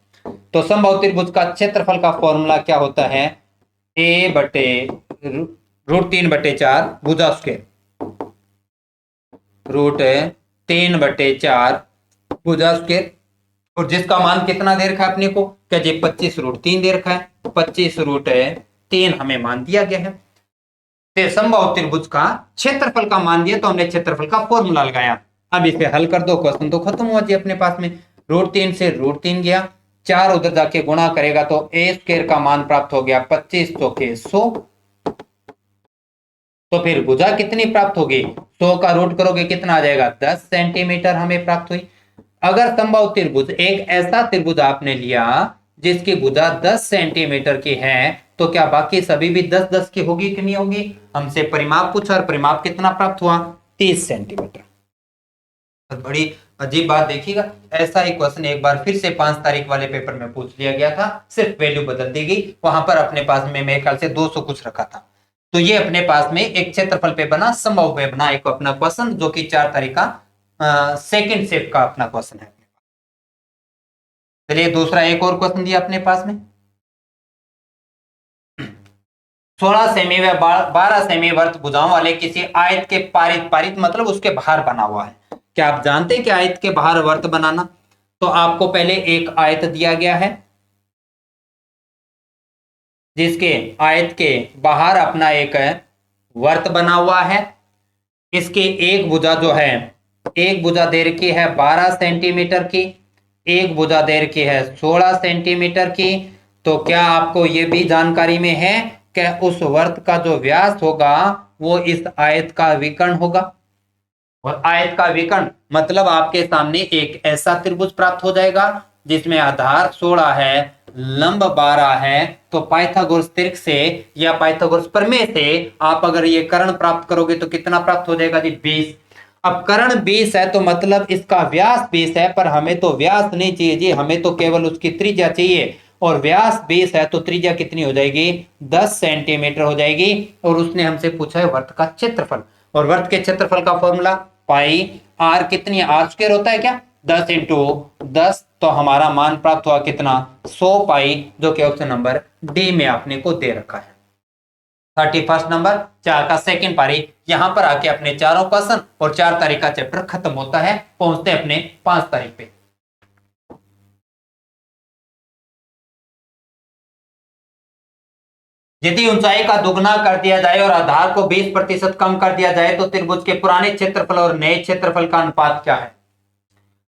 तो समबाहु त्रिभुज का क्षेत्रफल का फॉर्मूला क्या होता है? a/√3/4 भुजा स्क्वायर, √3/4 भुजा स्क्वायर, और जिसका मान कितना दे रखा है अपने को? क्या जी 25√3 दे रखा है, 25√3 हमें मान दिया गया है। समबाहु त्रिभुज का क्षेत्रफल का मान दिया तो हमने क्षेत्रफल का फॉर्मूला लगाया। अब इसे हल कर दो, क्वेश्चन तो खत्म हुआ जी अपने पास में। √3 से √3 गया, 4 उधर जाके गुणा करेगा तो a² का मान प्राप्त हो गया 25 चौके 100। तो फिर भुजा कितनी प्राप्त होगी? 100 का रूट करोगे कितना आ जाएगा? 10 सेंटीमीटर हमें प्राप्त हुई। अगर समबाहु त्रिभुज एक ऐसा त्रिभुज आपने लिया जिसकी भुजा 10 सेंटीमीटर की है, तो क्या बाकी सभी भी 10-10 की होगी कि नहीं होगी? हमसे परिमाप पूछा और परिमाप कितना प्राप्त हुआ? 30 सेंटीमीटर। बड़ी अजीब बात देखिएगा, ऐसा ही क्वेश्चन एक बार फिर से 5 तारीख वाले पेपर में पूछ लिया गया था, सिर्फ वैल्यू बदल दी गई। वहां पर अपने पास में मेरे ख्याल से 200 कुछ रखा था। तो ये अपने पास में एक क्षेत्रफल पे बना, समबाहु पे बना एक अपना क्वेश्चन, जो कि 4 तारीख का सेकेंड शिफ्ट का अपना क्वेश्चन है। चलिए दूसरा एक और क्वेश्चन दिया अपने पास में। 16 सेमी व 12 सेमी वर्त भुजाओं वाले किसी आयत के पारित पारित मतलब उसके बाहर बना हुआ है। क्या आप जानते हैं कि आयत के बाहर वर्त बनाना? तो आपको पहले एक आयत दिया गया है जिसके आयत के बाहर अपना एक वर्त बना हुआ है। इसकी एक भुजा जो है, एक भुजा दे रखी है 12 सेंटीमीटर की, एक भुजा दे रखी है 16 सेंटीमीटर की। तो क्या आपको यह भी जानकारी में है कि उस वर्त का जो व्यास होगा वो इस आयत का विकर्ण होगा? और आयत का विकर्ण मतलब आपके सामने एक ऐसा त्रिभुज प्राप्त हो जाएगा जिसमें आधार 16 है, लंब 12 है, तो पाइथागोरस त्रिक से या पाइथागोरस प्रमेय से आप अगर ये कर्ण प्राप्त करोगे तो कितना प्राप्त हो जाएगा जी 20। अब कर्ण 20 है तो मतलब इसका व्यास 20 है, पर हमें तो व्यास नहीं चाहिए जी, हमें तो केवल उसकी त्रिज्या चाहिए। और व्यास 20 है तो त्रिज्या कितनी हो जाएगी 10 सेंटीमीटर हो जाएगी। और उसने हमसे पूछा है वर्त का क्षेत्रफल, और वर्त के क्षेत्रफल का फॉर्मूला पाई आर कितनी आर स्क्वायर होता है क्या 10 इंटू 10, तो हमारा मान प्राप्त हुआ कितना 100 पाई, जो कि ऑप्शन नंबर डी में आपने को दे रखा है। 31 नंबर 4 का सेकंड पारी। यहां पर आके अपने चारों क्वेश्चन और 4 तारीख का चैप्टर खत्म होता है, पहुंचते अपने 5 तारीख पे। यदि ऊंचाई का दुगना कर दिया जाए और आधार को 20% कम कर दिया जाए तो त्रिभुज के पुराने क्षेत्रफल और नए क्षेत्रफल का अनुपात क्या है।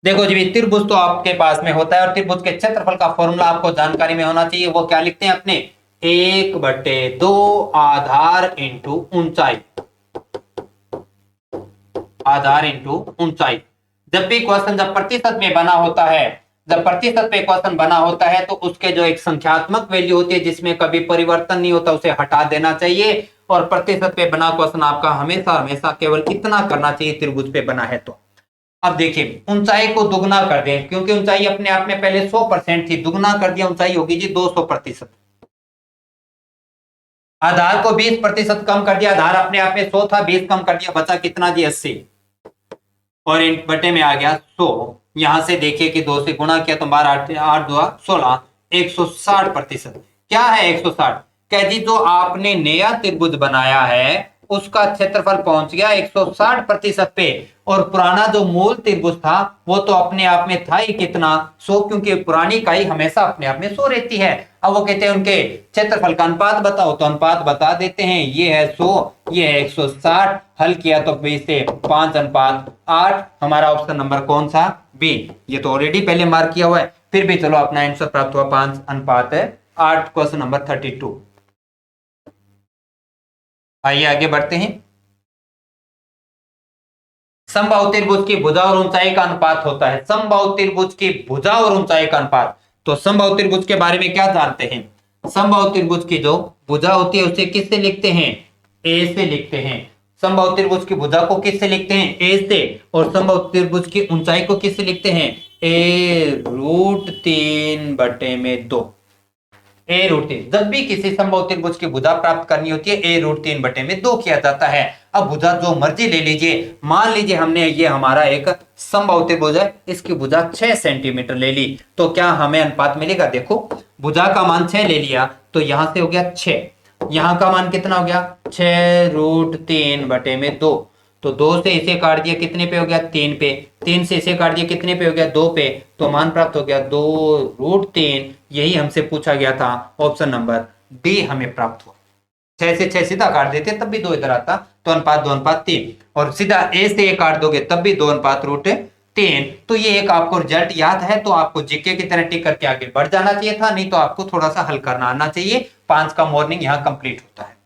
देखो जी त्रिभुज तो आपके पास में होता है, और त्रिभुज के क्षेत्रफल का फॉर्मूला आपको जानकारी में होना चाहिए। वो क्या लिखते हैं अपने 1/2 आधार इंटू ऊंचाई, आधार इंटू ऊंचाई। जब भी क्वेश्चन जब प्रतिशत में बना होता है, जब प्रतिशत पे क्वेश्चन बना होता है तो उसके जो एक संख्यात्मक वैल्यू होती है जिसमें कभी परिवर्तन नहीं होता उसे हटा देना चाहिए। और प्रतिशत पे बना क्वेश्चन आपका हमेशा हमेशा केवल इतना करना चाहिए त्रिभुज पे बना है तो। अब देखिए ऊंचाई को दुगना कर दें, क्योंकि ऊंचाई अपने आप में पहले 100% थी, दुगना कर दिया ऊंचाई होगी जी 200%। आधार को 20% कम कर दिया, आधार अपने आप में 100 था, 20 कम कर दिया, बचा कितना जी 80, और इन बटे में आ गया 100। यहां से देखिए कि 2 से गुणा किया तो 12 8 2 16 160%। क्या है 160, कह दी जो आपने नया त्रिभुज बनाया है उसका क्षेत्रफल पहुंच गया 160% पे, और पुराना जो मूल त्रिभुज था वो तो अपने आप में था ही कितना 100, क्योंकि पुरानी इकाई हमेशा अपने आप में 100 रहती है। अब वो कहते हैं उनके क्षेत्रफल का अनुपात बताओ, तो अनुपात बता देते हैं, ये है 100, ये है 160, हल किया तो 20 से 5:8। हमारा ऑप्शन नंबर कौन सा बी, ये तो ऑलरेडी पहले मार्क किया हुआ है, फिर भी चलो अपना आंसर प्राप्त हुआ 5:8, क्वेश्चन नंबर 32। आइए आगे बढ़ते हैं। समबाहु त्रिभुज की भुजा और ऊंचाई का अनुपात होता है, समबाहु त्रिभुज की भुजा और ऊंचाई का अनुपात। तो समबाहु त्रिभुज के बारे में क्या जानते हैं, समबाहु त्रिभुज की जो भुजा होती है उसे किससे लिखते हैं ए से लिखते हैं। समबाहु त्रिभुज की भुजा को किससे लिखते हैं ए से, और समबाहु त्रिभुज की ऊंचाई को किससे लिखते हैं a√3/2। a√3, जब भी किसी समबाहु त्रिभुज की भुजा प्राप्त करनी होती है a√3/2 किया जाता है। अब भुजा जो मर्जी ले लीजिए, मान लीजिए हमने ये हमारा एक समबाहु त्रिभुज है, इसकी भुजा 6 सेंटीमीटर ले ली, तो क्या हमें अनुपात मिलेगा। देखो भुजा का मान 6 ले लिया तो यहां से हो गया 6, यहां का मान कितना हो गया 6√3/2, तो 2 से इसे काट दिया कितने पे हो गया 3 पे, 3 से इसे काट दिया कितने पे हो गया 2 पे, तो मान प्राप्त हो गया 2√3। यही हमसे पूछा गया था, ऑप्शन नंबर डी हमें प्राप्त हुआ। 6 से 6 सीधा काट देते तब भी 2 इधर आता, तो अनुपात 2:3, और सीधा ए से ए काट दोगे तब भी 2:3। तो ये एक आपको रिजल्ट याद है तो आपको जीके की तरह टिक करके आगे बढ़ जाना चाहिए था, नहीं तो आपको थोड़ा सा हल करना आना चाहिए। 5 का मॉर्निंग यहाँ कंप्लीट होता है।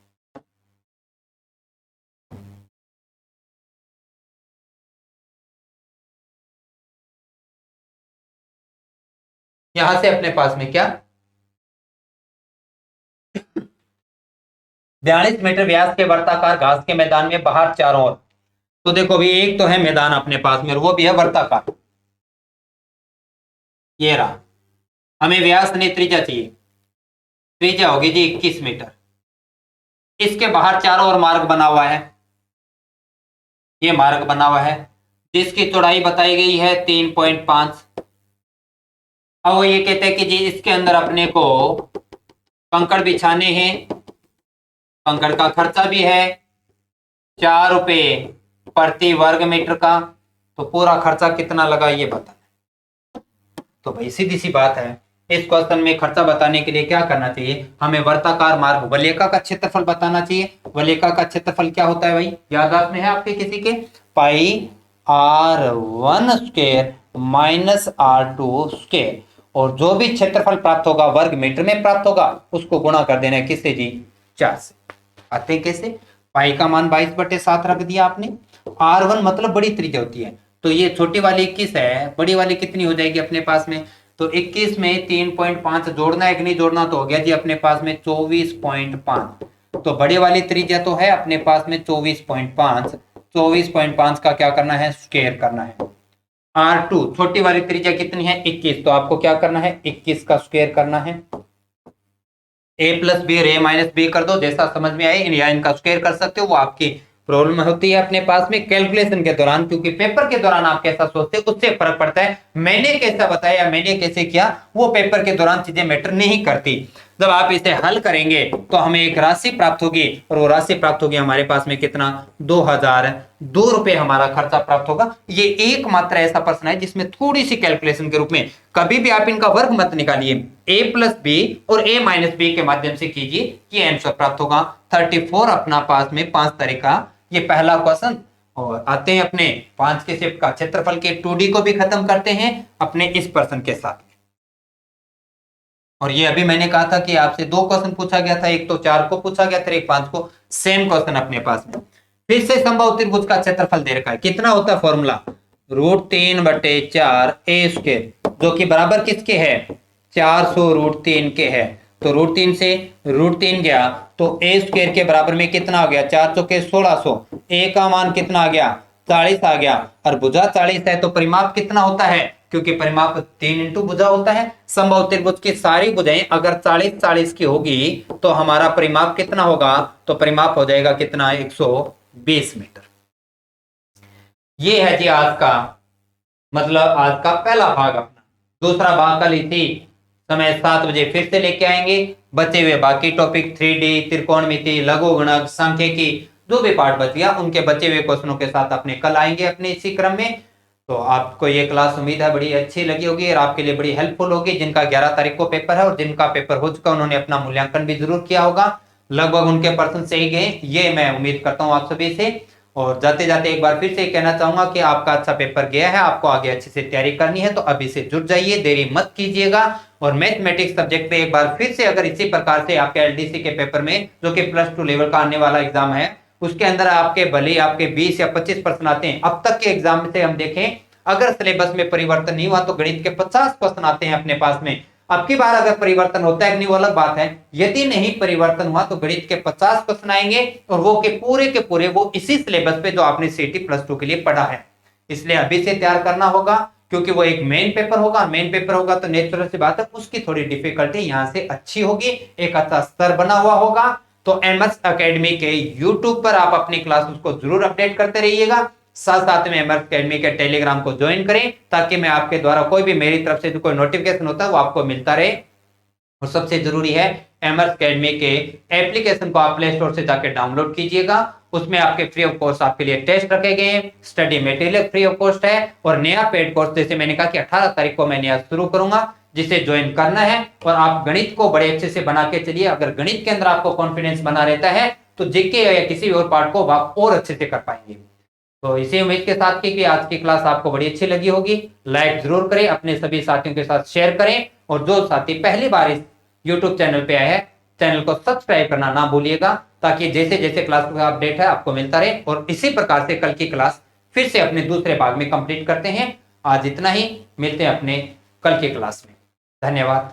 यहां से अपने पास में क्या 42 मीटर व्यास के वर्ताकार घास के मैदान में बाहर चारों ओर, तो देखो अभी एक तो है मैदान अपने पास में और वो भी है वर्ताकार, ये रहा। हमें व्यास नहीं त्रिज्या चाहिए, त्रिज्या होगी जी 21 मीटर। इसके बाहर चारों ओर मार्ग बना हुआ है, ये मार्ग बना हुआ है जिसकी चौड़ाई बताई गई है 3.5। अब वो ये कहते हैं कि जी इसके अंदर अपने को कंकड़ बिछाने हैं, कंकड़ का खर्चा भी है 4 रुपए प्रति वर्ग मीटर का, तो पूरा खर्चा कितना लगा ये बता। तो भाई सीधी सी बात है, इस क्वेश्चन में खर्चा बताने के लिए क्या करना चाहिए, हमें वर्ताकार मार्ग वलेका का क्षेत्रफल बताना चाहिए। वलेका का क्षेत्रफल क्या होता है भाई, याद में है आपके किसी के, पाई r1² माइनस r2², और जो भी क्षेत्रफल प्राप्त होगा वर्ग मीटर में प्राप्त होगा उसको गुणा कर देना है किससे जी 4 से। आते हैं कैसे, पाई का मान 22/7 रख दिया आपने, r1 मतलब बड़ी त्रिज्या होती है, तो ये छोटी वाली 21 है, बड़ी वाली कितनी हो जाएगी अपने पास में तो 21 में 3.5 जोड़ना है कि नहीं जोड़ना, तो हो गया जी अपने पास में 24.5। तो बड़ी वाली त्रिज्या तो है अपने पास में 24.5, 24.5 का क्या करना है, स्क्वायर करना है। R2 छोटी वाली त्रिज्या कितनी है, 21, तो आपको क्या करना है, 21 का स्क्वायर करना है। a प्लस बी और a माइनस बी कर दो, जैसा समझ में आए या इनका स्क्वायर कर सकते हो, वो आपकी प्रॉब्लम होती है अपने पास में कैलकुलेशन के दौरान, क्योंकि पेपर के दौरान आप कैसा सोचते हैं उससे फर्क पड़ता है। मैंने कैसा बताया या मैंने कैसे किया, वो पेपर के दौरान चीजें मैटर नहीं करती। जब आप इसे हल करेंगे तो हमें एक राशि प्राप्त होगी, और वो राशि प्राप्त होगी हमारे पास में कितना, 2002 रुपए हमारा खर्चा प्राप्त होगा। ये एकमात्र ऐसा प्रश्न है जिसमें थोड़ी सी कैलकुलेशन के रूप में, कभी भी आप इनका वर्ग मत निकालिए, a प्लस बी और a माइनस बी के माध्यम से कीजिए, ये आंसर प्राप्त होगा 34 अपना पास में 5 तरीका। ये पहला क्वेश्चन। और आते हैं अपने 5 के शिफ्ट का क्षेत्रफल के 2D को भी खत्म करते हैं अपने इस प्रश्न के साथ। और ये अभी मैंने कहा था कि आपसे 2 क्वेश्चन पूछा गया था, एक तो 4 को पूछा गया था, एक 5 को, सेम क्वेश्चन अपने पास में। फिर से समबाहु त्रिभुज का क्षेत्रफल दे रखा है, कितना होता है फॉर्मूला, √3/4 a स्क्वायर, जो कि बराबर किसके है, 400 √3 के है। तो √3 से √3 गया तो a स्क्वायर के बराबर में कितना आ गया, 4 चौके 1600, a का मान कितना आ गया, 40 आ गया, और भुजा 40 है तो परिमाप कितना होता है, क्योंकि परिमाप 3 इंटू भुजा होता है। समबाहु त्रिभुज की सारी भुजाएं अगर 40-40 की होगी तो हमारा परिमाप कितना होगा, तो परिमाप हो जाएगा कितना, 120 मीटर। ये है जी आज का, मतलब आज का पहला भाग अपना। दूसरा भाग कल इसी समय 7 बजे फिर से लेके आएंगे। बचे हुए बाकी टॉपिक 3D, त्रिकोणमिति, लघुगणक, सांख्यिकी, जो भी पार्ट बच गया उनके बचे हुए क्वेश्चनों के साथ अपने कल आएंगे अपने इसी क्रम में। तो आपको ये क्लास उम्मीद है बड़ी अच्छी लगी होगी और आपके लिए बड़ी हेल्पफुल होगी। जिनका 11 तारीख को पेपर है और जिनका पेपर हो चुका उन्होंने अपना मूल्यांकन भी जरूर किया होगा, लगभग उनके पर्सन सही गए, ये मैं उम्मीद करता हूँ आप सभी से। और जाते जाते एक बार फिर से कहना चाहूंगा कि आपका अच्छा पेपर गया है, आपको आगे अच्छे से तैयारी करनी है तो अभी से जुट जाइए, देरी मत कीजिएगा। और मैथमेटिक्स सब्जेक्ट पे एक बार फिर से अगर इसी प्रकार से आपके एलडीसी के पेपर में, जो कि +2 लेवल का आने वाला एग्जाम है, उसके अंदर आपके भले आपके 20 या 25 प्रश्न आते हैं, अब तक के एग्जाम से हम देखें अगर सिलेबस में परिवर्तन नहीं हुआ तो गणित के 50 प्रश्न आते हैं अपने पास में। अब की बार अगर परिवर्तन होता है कि नहीं वो अलग बात है, यदि नहीं परिवर्तन हुआ तो गणित के 50 प्रश्न आएंगे और वो के पूरे वो इसी सिलेबस पे जो आपने सीटी +2 के लिए पढ़ा है। इसलिए अभी से तैयार करना होगा, क्योंकि वो एक मेन पेपर होगा। मेन पेपर होगा तो नेचुरल सी बात है उसकी थोड़ी डिफिकल्टी यहाँ से अच्छी होगी, एक अच्छा स्तर बना हुआ होगा। तो एमएस एकेडमी के यूट्यूब पर आप अपनी क्लासेस को जरूर अपडेट करते रहिएगा। साथ साथ में एमएस एकेडमी के टेलीग्राम को ज्वाइन करें, ताकि मैं आपके द्वारा कोई भी मेरी तरफ से जो कोई नोटिफिकेशन होता है वो आपको मिलता रहे। और सबसे जरूरी है एमएस एकेडमी के एप्लीकेशन को आप प्ले स्टोर से जाकर डाउनलोड कीजिएगा। उसमें आपके फ्री ऑफ कॉस्ट आपके लिए टेस्ट रखे गए हैं, study material free of cost है, और नया पेड कोर्स जैसे मैंने कहा कि 18 तारीख को मैं नया शुरू करूंगा, जिसे ज्वाइन करना है। और आप गणित को बड़े अच्छे से बना के चलिए। अगर गणित के अंदर आपको कॉन्फिडेंस बना रहता है तो जीके या किसी भी और पार्ट को आप और अच्छे से कर पाएंगे। तो इसी उम्मीद के साथ कि आज की क्लास आपको बड़ी अच्छी लगी होगी, लाइक जरूर करें, अपने सभी साथियों के साथ शेयर करें, और जो साथी पहली बार इस यूट्यूब चैनल पे आए हैं चैनल को सब्सक्राइब करना ना भूलिएगा, ताकि जैसे जैसे क्लास का अपडेट है आपको मिलता रहे। और इसी प्रकार से कल की क्लास फिर से अपने दूसरे भाग में कंप्लीट करते हैं। आज इतना ही, मिलते हैं अपने कल की क्लास में। धन्यवाद।